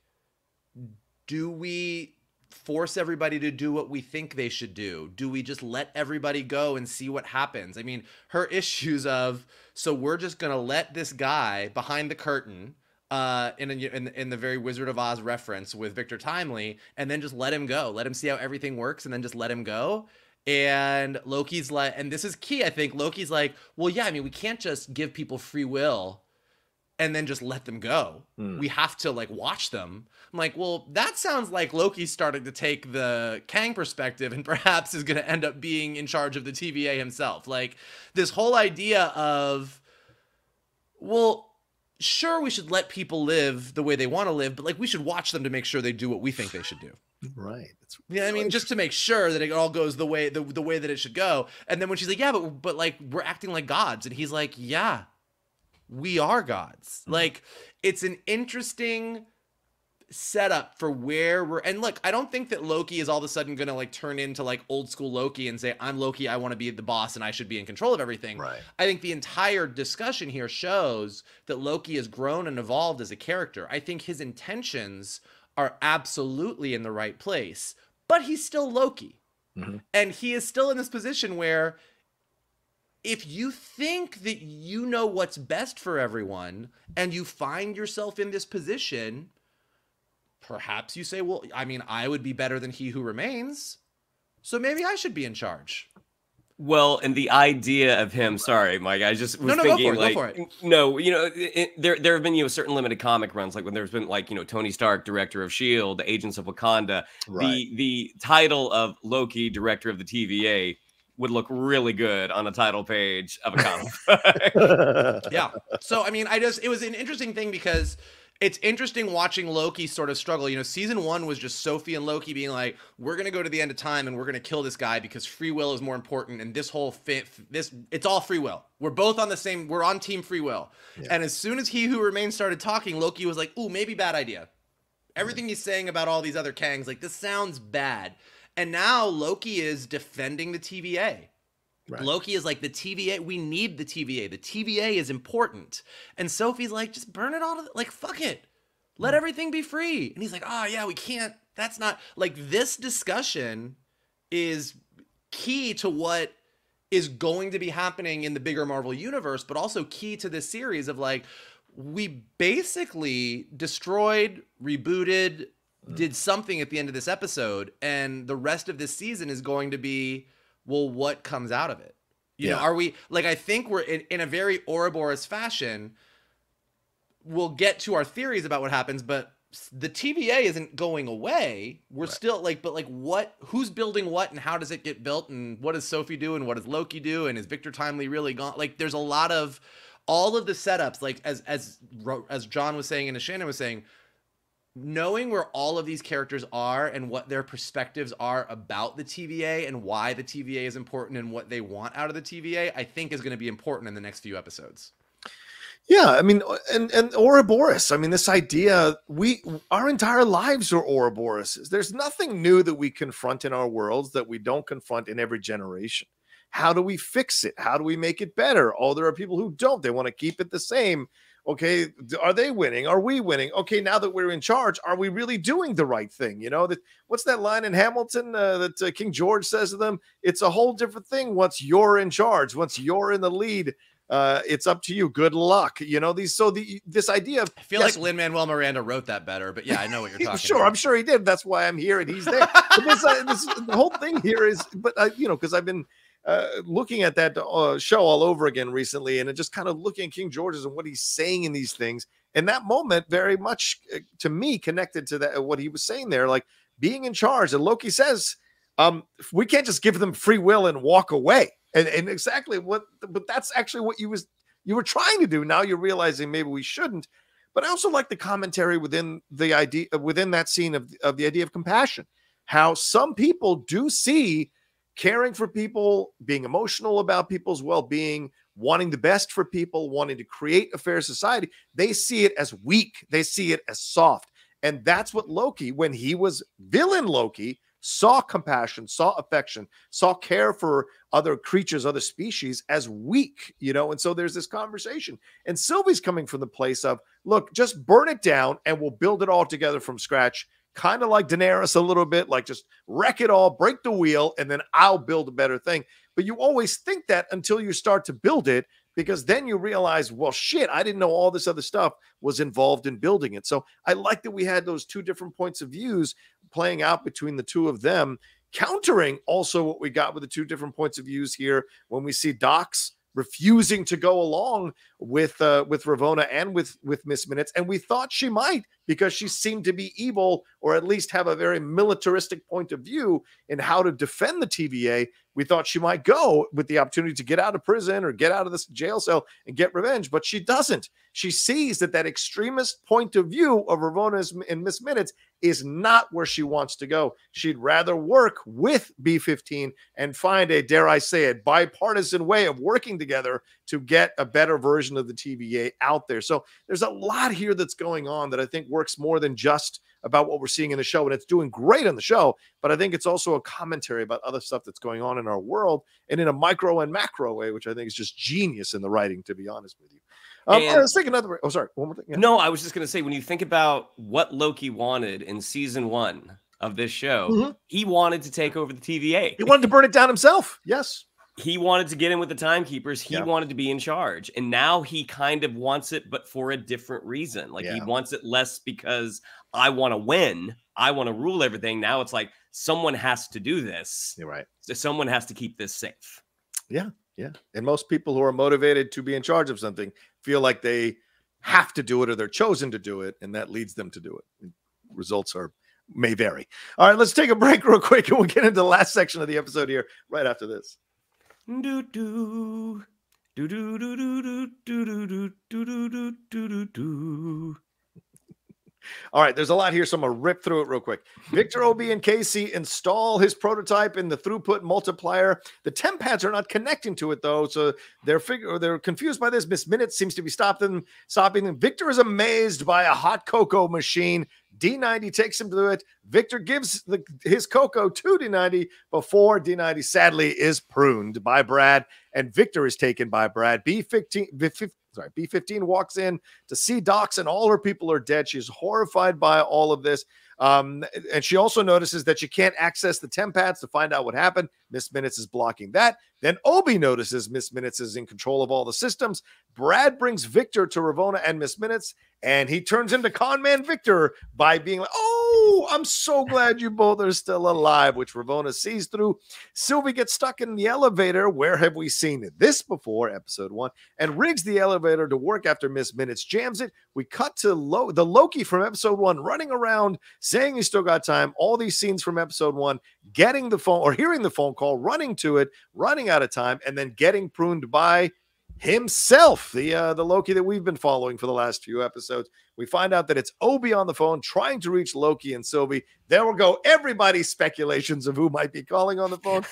do we force everybody to do what we think they should do? Do we just let everybody go and see what happens? I mean, her issues of, so we're just gonna let this guy behind the curtain in the very Wizard of Oz reference with Victor Timely, and then just let him go, let him see how everything works, and then just let him go. And Loki's like, and this is key, I think, Loki's like, well, yeah, I mean, we can't just give people free will and then just let them go. We have to like watch them. I'm like, well, that sounds like Loki's starting to take the Kang perspective and perhaps is going to end up being in charge of the TVA himself. Like this whole idea of, well, sure, we should let people live the way they want to live, but like we should watch them to make sure they do what we think they should do. Right. Yeah, I mean, just to make sure that it all goes the way the way that it should go. And then when she's like, yeah, but like we're acting like gods, and he's like, yeah, we are gods. Like, it's an interesting setup for where we're, and look, I don't think that Loki is all of a sudden gonna like turn into like old school Loki and say, I'm Loki, I want to be the boss and I should be in control of everything. Right. I think the entire discussion here shows that Loki has grown and evolved as a character. I think his intentions are absolutely in the right place, but he's still Loki. And he is still in this position where if you think that you know what's best for everyone and you find yourself in this position, perhaps you say, well, I mean, I would be better than he who remains, so maybe I should be in charge. Well, and the idea of him, sorry, Mike, I just was thinking, go for it. No, there have been, certain limited comic runs, like when there's been like, Tony Stark, director of S.H.I.E.L.D., Agents of Wakanda, Right. the title of Loki, director of the TVA, would look really good on a title page of a comic book. Yeah. So, I mean, it was an interesting thing because it's interesting watching Loki sort of struggle. Season 1 was just Sophie and Loki being like, we're going to go to the end of time and we're going to kill this guy because free will is more important. And this whole it's all free will. We're both on we're on team free will. Yeah. And as soon as He Who Remains started talking, Loki was like, ooh, maybe bad idea. Everything he's saying about all these other Kangs, like, this sounds bad. And now Loki is defending the TVA. Right. Loki is like, the TVA, we need the TVA. The TVA is important. And Sophie's like, just burn it all to like, fuck it. Let everything be free. And he's like, oh yeah, we can't. That's not like, this discussion is key to what is going to be happening in the bigger Marvel universe, but also key to this series of like, we basically destroyed, rebooted, did something at the end of this episode, and the rest of this season is going to be, well, what comes out of it? You know, are we like, I think we're in a very Ouroboros fashion. We'll get to our theories about what happens, but the TVA isn't going away. We're still like, but like, what, who's building what, and how does it get built, and what does Sophie do, and what does Loki do, and is Victor Timely really gone? Like, there's a lot of all of the setups, like as John was saying and as Shannon was saying, knowing where all of these characters are and what their perspectives are about the TVA and why the TVA is important and what they want out of the TVA, I think is going to be important in the next few episodes. Yeah, I mean, and Ouroboros. I mean, this idea, our entire lives are Ouroboroses. There's nothing new that we confront in our worlds that we don't confront in every generation. How do we fix it? How do we make it better? Oh, there are people who don't. They want to keep it the same. Okay, are they winning? Are we winning? Okay, now that we're in charge, are we really doing the right thing? You know, what's that line in Hamilton that King George says to them? It's a whole different thing once you're in charge, once you're in the lead. It's up to you. Good luck. You know, this idea of, I feel like Lin-Manuel Miranda wrote that better, but yeah, I know what you're talking sure, about. I'm sure he did. That's why I'm here and he's there. But the whole thing here is, you know, because I've been looking at that show all over again recently, and just kind of looking at King George's and what he's saying in these things. And that moment very much to me connected to that, what he was saying there, like being in charge. And Loki says, we can't just give them free will and walk away. And exactly but that's actually what you were trying to do. Now you're realizing maybe we shouldn't. But I also like the commentary within the idea, within that scene of the idea of compassion, how some people do see caring for people, being emotional about people's well-being, wanting the best for people, wanting to create a fair society. They see it as weak. They see it as soft. And that's what Loki, when he was villain Loki, saw compassion, saw affection, saw care for other creatures, other species as weak, you know? And so there's this conversation. And Sylvie's coming from the place of, look, just burn it down and we'll build it all together from scratch. Kind of like Daenerys a little bit, like just wreck it all, break the wheel, and then I'll build a better thing. But you always think that until you start to build it, because then you realize, well, shit, I didn't know all this other stuff was involved in building it. So I like that we had those two different points of views playing out between the two of them, countering also what we got with the two different points of views here when we see Docs refusing to go along with Ravonna and with Miss Minutes. And we thought she might, because she seemed to be evil, or at least have a very militaristic point of view in how to defend the TVA. We thought she might go with the opportunity to get out of prison or get out of this jail cell and get revenge, but she doesn't. She sees that extremist point of view of Ravonna and Miss Minutes is not where she wants to go. She'd rather work with B-15 and find a, dare I say it, bipartisan way of working together to get a better version of the TVA out there. So there's a lot here that's going on that I think works more than just about what we're seeing in the show, and it's doing great on the show, but I think it's also a commentary about other stuff that's going on in our world, and in a micro and macro way, which I think is just genius in the writing, to be honest with you. Let's take another. Oh, sorry. One more thing. Yeah. No, I was just going to say, when you think about what Loki wanted in season 1 of this show, he wanted to take over the TVA. He wanted to burn it down himself. Yes. He wanted to get in with the timekeepers. He wanted to be in charge. And now he kind of wants it, but for a different reason. Like he wants it less because I want to win. I want to rule everything. Now it's like someone has to do this. You're right. So someone has to keep this safe. Yeah. Yeah. And most people who are motivated to be in charge of something feel like they have to do it, or they're chosen to do it, and that leads them to do it. Results may vary. All right, let's take a break real quick, and we'll get into the last section of the episode here right after this. Do do do do do do do do do do do do do. All right, there's a lot here, so I'm going to rip through it real quick. Victor, OB, and Casey install his prototype in the throughput multiplier. The temp pads are not connecting to it, though, so they're confused by this. Miss Minutes seems to be stopping them. Victor is amazed by a hot cocoa machine. D90 takes him to it. Victor gives his Coco to D90 before D90 sadly is pruned by Brad, and Victor is taken by Brad. B15 walks in to see Docs, and all her people are dead. She's horrified by all of this. And she also notices that she can't access the temp pads to find out what happened. Miss Minutes is blocking that. Then Obi notices Miss Minutes is in control of all the systems. Brad brings Victor to Ravonna and Miss Minutes, and he turns into con man Victor by being like, oh, I'm so glad you both are still alive, which Ravonna sees through. Sylvie gets stuck in the elevator. Where have we seen this before? Episode 1. And rigs the elevator to work after Miss Minutes jams it. We cut to the Loki from episode 1 running around, saying he's still got time. All these scenes from episode 1, getting the phone or hearing the phone call, running to it, running out of time, and then getting pruned by himself, the Loki that we've been following for the last few episodes. We find out that it's Obi on the phone trying to reach Loki and Sylvie. There will go everybody's speculations of who might be calling on the phone.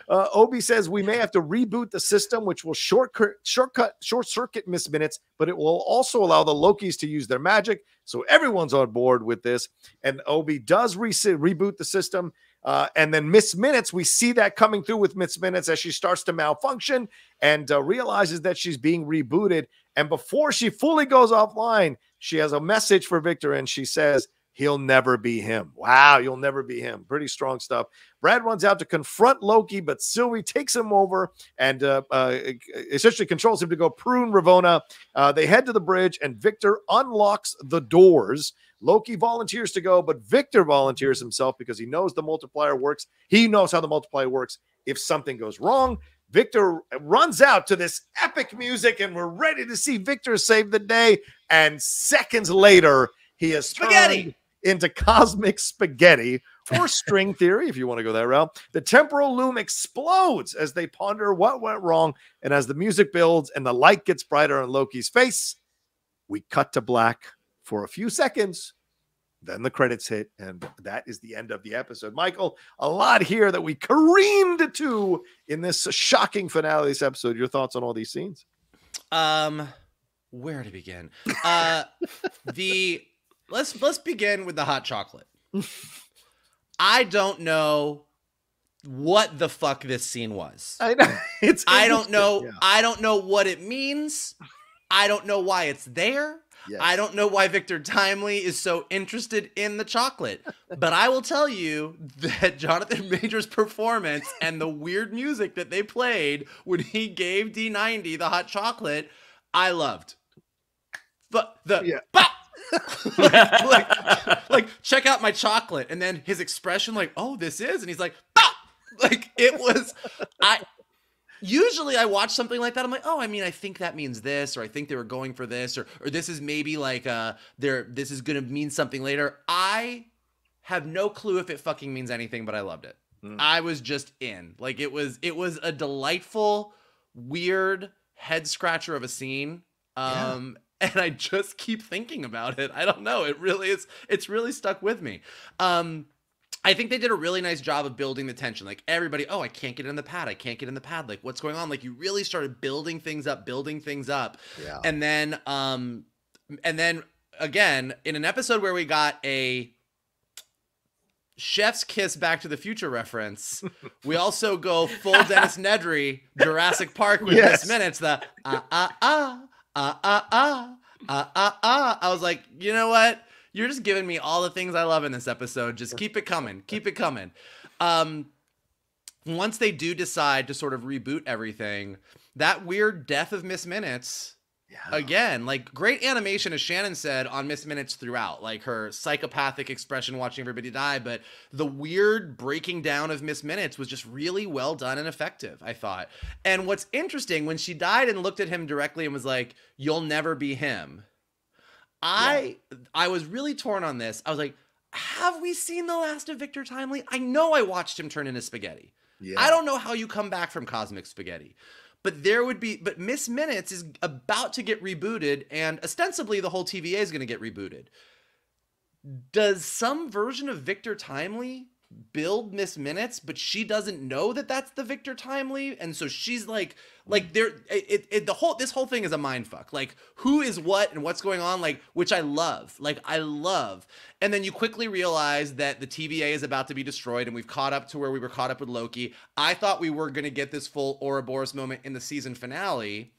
Obi says we may have to reboot the system, which will short circuit Miss Minutes, but it will also allow the Lokis to use their magic. So everyone's on board with this. And Obi does reboot the system. And then Miss Minutes, we see that coming through with Miss Minutes as she starts to malfunction and realizes that she's being rebooted. And before she fully goes offline, she has a message for Victor, and she says, he'll never be him. Wow, you'll never be him. Pretty strong stuff. Brad runs out to confront Loki, but Sylvie takes him over and essentially controls him to go prune Ravonna. They head to the bridge, and Victor unlocks the doors. Loki volunteers to go, but Victor volunteers himself because he knows the multiplier works. He knows how the multiplier works if something goes wrong. Victor runs out to this epic music, and we're ready to see Victor save the day. And seconds later, he is turned into cosmic spaghetti, or string theory, if you want to go that route. The temporal loom explodes as they ponder what went wrong. And as the music builds and the light gets brighter on Loki's face, we cut to black for a few seconds. Then the credits hit, and that is the end of the episode. Michael, a lot here that we careened to in this shocking finale of this episode. Your thoughts on all these scenes? Where to begin? Let's begin with the hot chocolate. I don't know what the fuck this scene was. I know. I don't know. Yeah. I don't know what it means. I don't know why it's there. Yes. I don't know why Victor Timely is so interested in the chocolate, but I will tell you that Jonathan Majors' performance and the weird music that they played when he gave D90 the hot chocolate, I loved. like check out my chocolate, and then his expression like, oh, this is, and he's like, bah! Like it was. Usually I watch something like that, I'm like, oh, I mean, I think that means this, or I think they were going for this, or this is maybe like this is gonna mean something later. I have no clue if it fucking means anything, but I loved it. I was just in. Like it was a delightful, weird head scratcher of a scene. And I just keep thinking about it. I don't know. It really is. It's really stuck with me. I think they did a really nice job of building the tension. Like everybody, oh, I can't get in the pad. I can't get in the pad. Like what's going on? Like you really started building things up. Yeah. And then again, in an episode where we got a chef's kiss Back to the Future reference, we also go full Dennis Nedry, Jurassic Park with Miss Minutes. The I was like, you know what? You're just giving me all the things I love in this episode. Just keep it coming. Keep it coming. Once they do decide to sort of reboot everything, that weird death of Miss Minutes, again, like great animation, as Shannon said, on Miss Minutes throughout. Like her psychopathic expression watching everybody die, but the weird breaking down of Miss Minutes was just really well done and effective, I thought. And what's interesting, when she died and looked at him directly and was like, you'll never be him, I was really torn on this. I was like, have we seen the last of Victor Timely? I know I watched him turn into spaghetti. Yeah. I don't know how you come back from cosmic spaghetti. But but Miss Minutes is about to get rebooted, and ostensibly the whole TVA is going to get rebooted. Does some version of Victor Timely build Miss Minutes, but she doesn't know that that's the Victor Timely, and so she's like this whole thing is a mind fuck. Like, who is what and what's going on, like, which I love. And then you quickly realize that the TVA is about to be destroyed, and we've caught up to where we were caught up with Loki. I thought we were going to get this full Ouroboros moment in the season finale.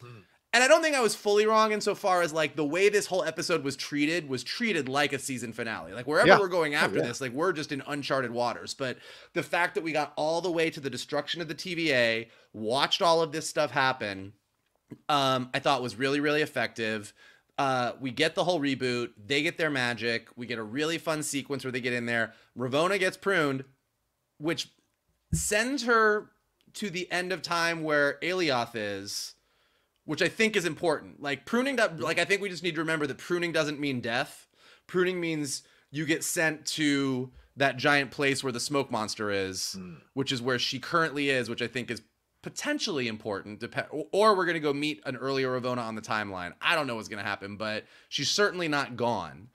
And I don't think I was fully wrong insofar as, like, the way this whole episode was treated like a season finale. Like, wherever we're going after this, like, we're just in uncharted waters. But the fact that we got all the way to the destruction of the TVA, watched all of this stuff happen, I thought was really, really effective. We get the whole reboot. They get their magic. We get a really fun sequence where they get in there. Ravonna gets pruned, which sends her to the end of time where Alioth is, which I think is important. Like, pruning, like, I think we just need to remember that pruning doesn't mean death. Pruning means you get sent to that giant place where the smoke monster is, which is where she currently is, which I think is potentially important. Or we're going to go meet an earlier Ravonna on the timeline. I don't know what's going to happen, but she's certainly not gone.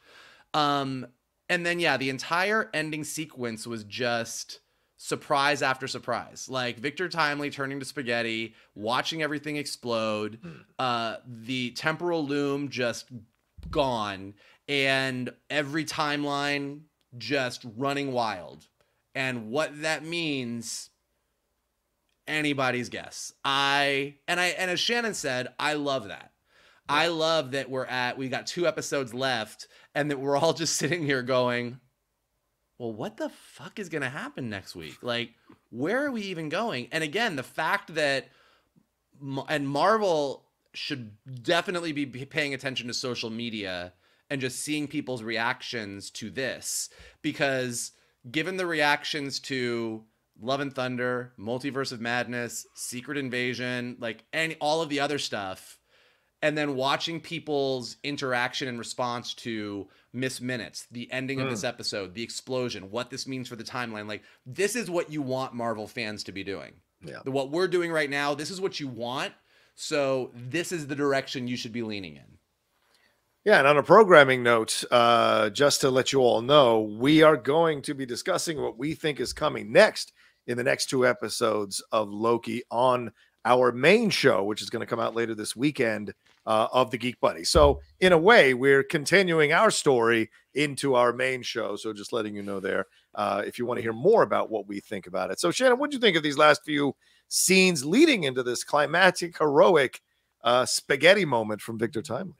And then, yeah, the entire ending sequence was just surprise after surprise. Like, Victor Timely turning to spaghetti, watching everything explode, the temporal loom just gone, and every timeline just running wild. And what that means, anybody's guess. And as Shannon said, I love that. I love that we got 2 episodes left, and that we're all just sitting here going, well, what the fuck is going to happen next week? Like, where are we even going? And again, the fact that, and Marvel should definitely be paying attention to social media and just seeing people's reactions to this, because given the reactions to Love and Thunder, Multiverse of Madness, Secret Invasion, like, all of the other stuff, and then watching people's interaction and response to Miss Minutes, the ending of this episode, the explosion, what this means for the timeline. Like, this is what you want Marvel fans to be doing. Yeah. What we're doing right now, this is what you want. So this is the direction you should be leaning in. Yeah, and on a programming note, just to let you all know, we are going to be discussing what we think is coming next in the next 2 episodes of Loki on our main show, which is going to come out later this weekend, of the Geek Buddy. So in a way, we're continuing our story into our main show. So just letting you know there, if you want to hear more about what we think about it. So Shannon, what do you think of these last few scenes leading into this climactic, heroic spaghetti moment from Victor Timely?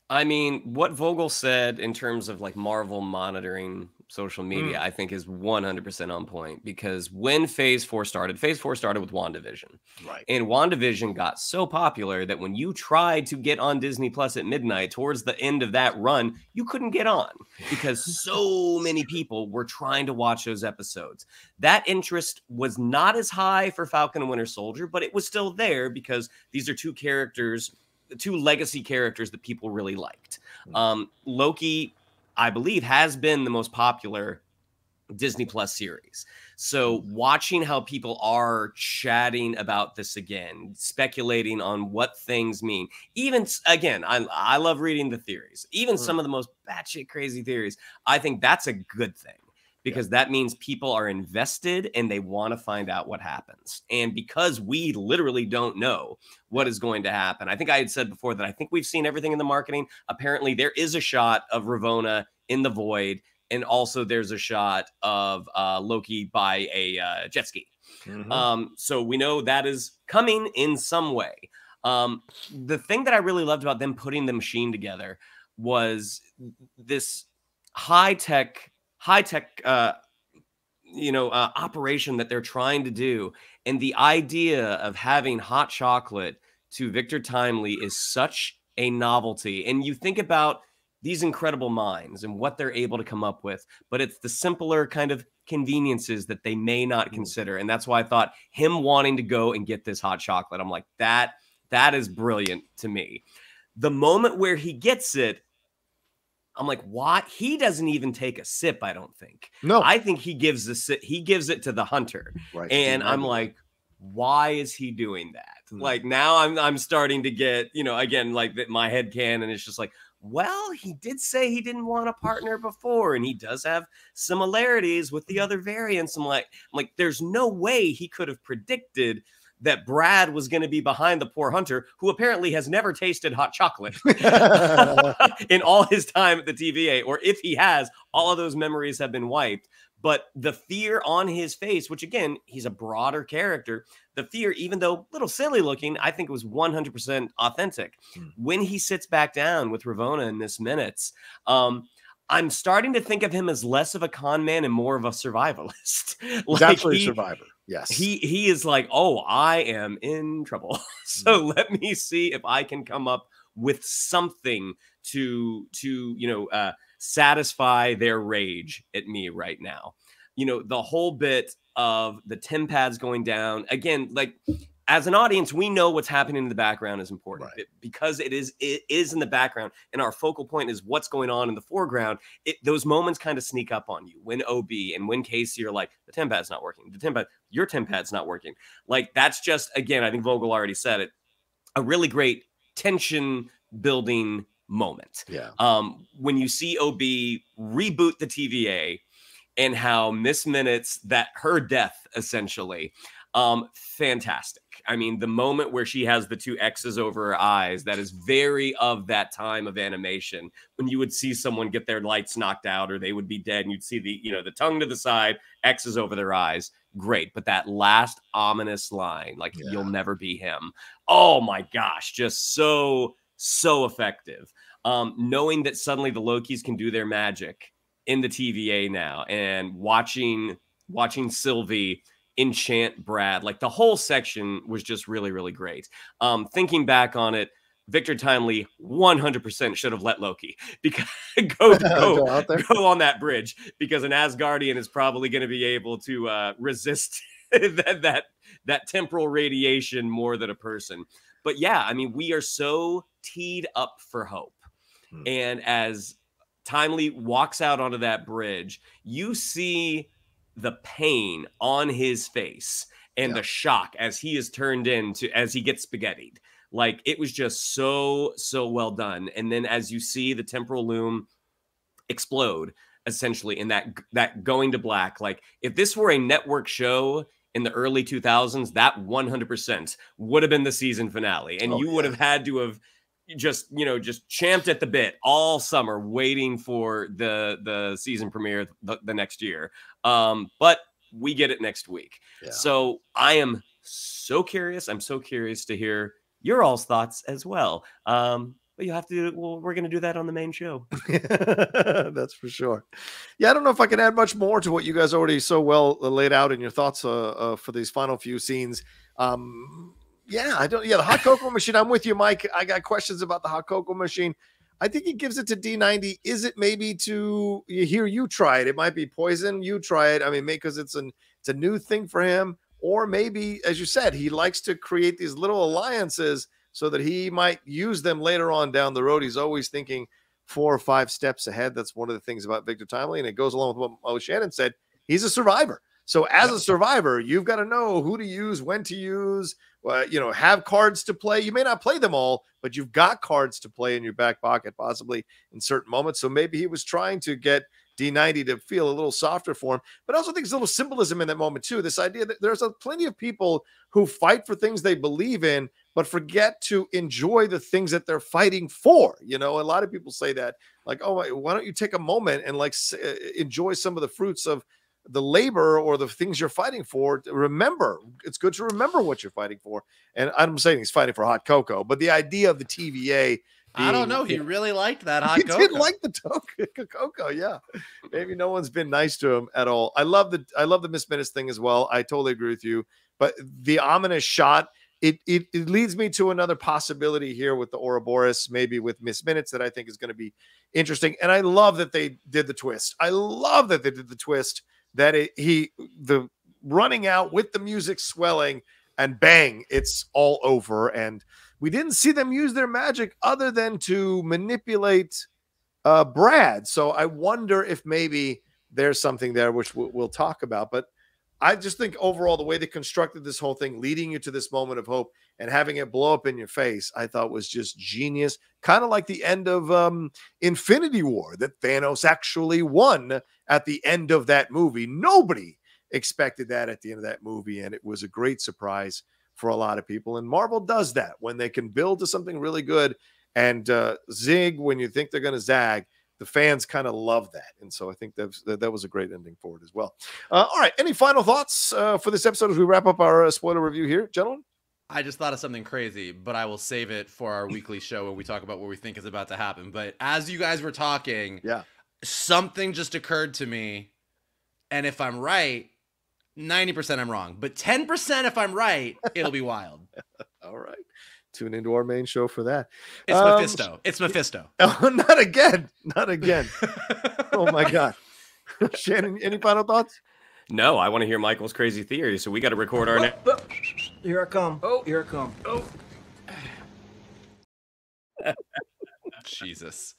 I mean, what Vogel said in terms of, like, Marvel monitoring social media, I think is 100% on point, because when Phase 4 started with WandaVision. Right. And WandaVision got so popular that when you tried to get on Disney Plus at midnight, towards the end of that run, you couldn't get on because so many people were trying to watch those episodes. That interest was not as high for Falcon and Winter Soldier, but it was still there because these are 2 legacy characters that people really liked. Loki, I believe, has been the most popular Disney Plus series. So watching how people are chatting about this again, speculating on what things mean. Even, again, I love reading the theories. Even some of the most batshit crazy theories. I think that's a good thing, because that means people are invested and they want to find out what happens. And because we literally don't know what is going to happen, I think I had said before that I think we've seen everything in the marketing. Apparently, there is a shot of Ravonna in the void, and also there's a shot of Loki by a jet ski. So we know that is coming in some way. The thing that I really loved about them putting the machine together was this high-tech operation that they're trying to do. And the idea of having hot chocolate to Victor Timely is such a novelty. And you think about these incredible minds and what they're able to come up with, but it's the simpler kind of conveniences that they may not consider. And that's why I thought him wanting to go and get this hot chocolate, I'm like, that is brilliant to me. The moment where he gets it, I'm like, what? He doesn't even take a sip, I don't think. No. I think he gives it to the hunter. Right. And I'm like, why is he doing that? Like, now I'm starting to get, again, like, my head can, and it's just like, well, he did say he didn't want a partner before, and he does have similarities with the other variants. I'm like, there's no way he could have predicted that Brad was going to be behind the poor Hunter, who apparently has never tasted hot chocolate in all his time at the TVA, or if he has, all of those memories have been wiped. But the fear on his face, which again, he's a broader character, the fear, even though a little silly looking, I think it was 100% authentic. When he sits back down with Ravonna in Miss Minutes, I'm starting to think of him as less of a con man and more of a survivalist. Like definitely a survivor. Yes. He is like, oh, I am in trouble. So let me see if I can come up with something to satisfy their rage at me right now. The whole bit of the Tim pads going down again, like as an audience, we know what's happening in the background is important, right? Because it is in the background, and our focal point is what's going on in the foreground. Those moments kind of sneak up on you when OB and when Casey are like, the Tim pad's not working. Your Tim pad's not working. Like, that's just, again, I think Vogel already said it, a really great tension building moment. Yeah. When you see OB reboot the TVA and how Miss Minutes, that her death essentially, fantastic. I mean, the moment where she has the two X's over her eyes, that is very of that time of animation when you would see someone get their lights knocked out or they would be dead and you'd see the tongue to the side, X's over their eyes. Great. But that last ominous line, like, you'll never be him. Oh my gosh. Just so effective. Knowing that suddenly the Lokis can do their magic in the TVA now, and watching Sylvie enchant Brad, like the whole section was just really, really great. Thinking back on it, Victor Timely 100% should have let Loki because go on that bridge, because an Asgardian is probably going to be able to resist that temporal radiation more than a person. But yeah, I mean, we are so teed up for hope. And as Timely walks out onto that bridge, you see the pain on his face and the shock as he is turned into, as he gets spaghettied. Like, it was just so well done. And then as you see the temporal loom explode, essentially, in that going to black, like, if this were a network show in the early 2000s, that 100% would have been the season finale. And you would have had to have just champed at the bit all summer waiting for the season premiere the next year. But we get it next week. So I am so curious. I'm so curious to hear your all's thoughts as well. But you have to, we're going to do that on the main show. That's for sure. Yeah, I don't know if I can add much more to what you guys already so well laid out in your thoughts for these final few scenes. The hot cocoa machine. I'm with you, Mike. I got questions about the hot cocoa machine. I think he gives it to D90. Is it maybe to hear you try it? It might be poison. You try it. I mean, because it's a new thing for him. Or maybe, as you said, he likes to create these little alliances so that he might use them later on down the road. He's always thinking 4 or 5 steps ahead. That's one of the things about Victor Timely, and it goes along with what Shannon said. He's a survivor. So as a survivor, you've got to know who to use, when to use, have cards to play. You may not play them all, but you've got cards to play in your back pocket, possibly in certain moments. So maybe he was trying to get D90 to feel a little softer for him, but I also think there's a little symbolism in that moment too. This idea that there's plenty of people who fight for things they believe in, but forget to enjoy the things that they're fighting for. A lot of people say that, like, oh, why don't you take a moment and enjoy some of the fruits of the labor or the things you're fighting for? Remember, it's good to remember what you're fighting for. And I'm saying he's fighting for hot cocoa, but the idea of the TVA, I don't know. He really liked that hot cocoa. He did like the cocoa. Yeah. Maybe no one's been nice to him at all. I love the Miss Minutes thing as well. I totally agree with you, but the ominous shot, it leads me to another possibility here with the Ouroboros, maybe with Miss Minutes, that I think is going to be interesting. And I love that they did the twist. That the running out with the music swelling and bang, it's all over. And we didn't see them use their magic other than to manipulate Brad. So I wonder if maybe there's something there, which we'll talk about. But I just think overall the way they constructed this whole thing, leading you to this moment of hope and having it blow up in your face, I thought was just genius. Kind of like the end of Infinity War, that Thanos actually won at the end of that movie. Nobody expected that at the end of that movie, and it was a great surprise for a lot of people. And Marvel does that when they can build to something really good and zig when you think they're going to zag. The fans kind of love that. And so I think that was a great ending for it as well. All right. Any final thoughts for this episode as we wrap up our spoiler review here, gentlemen? I just thought of something crazy, but I will save it for our weekly show where we talk about what we think is about to happen. But as you guys were talking, something just occurred to me. And if I'm right, 90% I'm wrong. But 10% if I'm right, it'll be wild. All right. Tune into our main show for that. It's Mephisto. It's Mephisto. Oh, not again. Not again. Oh, my God. Shannon, any final thoughts? No, I want to hear Michael's crazy theory, so we got to record our next. Here I come. Oh, here I come. Oh. Jesus.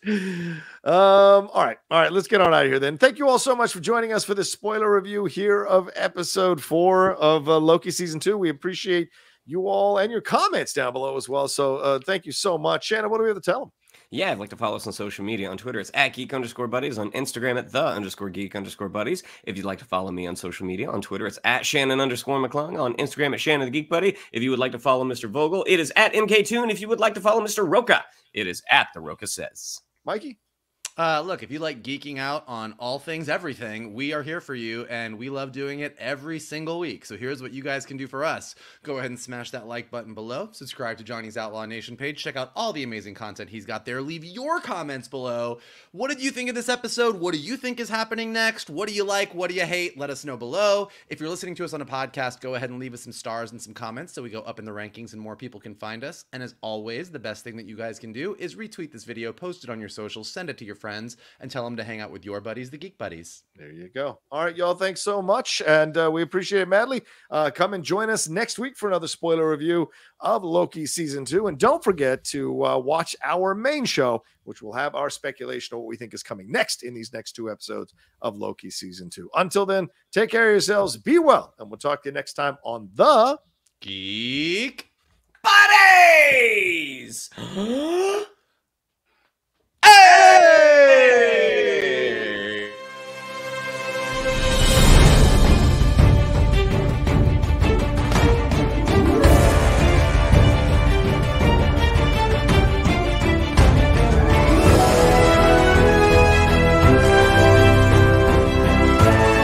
All right. Let's get on out of here then. Thank you all so much for joining us for this spoiler review here of episode 4 of Loki season 2. We appreciate you all and your comments down below as well. So thank you so much. Shannon, what do we have to tell them? Yeah, I'd like to follow us on social media. On Twitter, it's @geek_buddies. On Instagram, at _geek_buddies. If you'd like to follow me on social media, on Twitter, it's @Shannon_McClung. On Instagram, at Shannon the Geek Buddy. If you would like to follow Mr. Vogel, it is @MKToon. If you would like to follow Mr. Roca, it is @The Roca Says. Mikey? Look, if you like geeking out on all things everything, we are here for you, and we love doing it every single week. So here's what you guys can do for us. Go ahead and smash that like button below. Subscribe to Johnny's Outlaw Nation page. Check out all the amazing content he's got there. Leave your comments below. What did you think of this episode? What do you think is happening next? What do you like? What do you hate? Let us know below. If you're listening to us on a podcast, go ahead and leave us some stars and some comments so we go up in the rankings and more people can find us. And as always, the best thing that you guys can do is retweet this video, post it on your socials, send it to your friends, and tell them to hang out with your buddies, the Geek Buddies. There you go. All right, y'all. Thanks so much. And we appreciate it madly. Come and join us next week for another spoiler review of Loki season 2. And don't forget to watch our main show, which will have our speculation of what we think is coming next in these next 2 episodes of Loki season 2. Until then, take care of yourselves. Be well. And we'll talk to you next time on the Geek Buddies!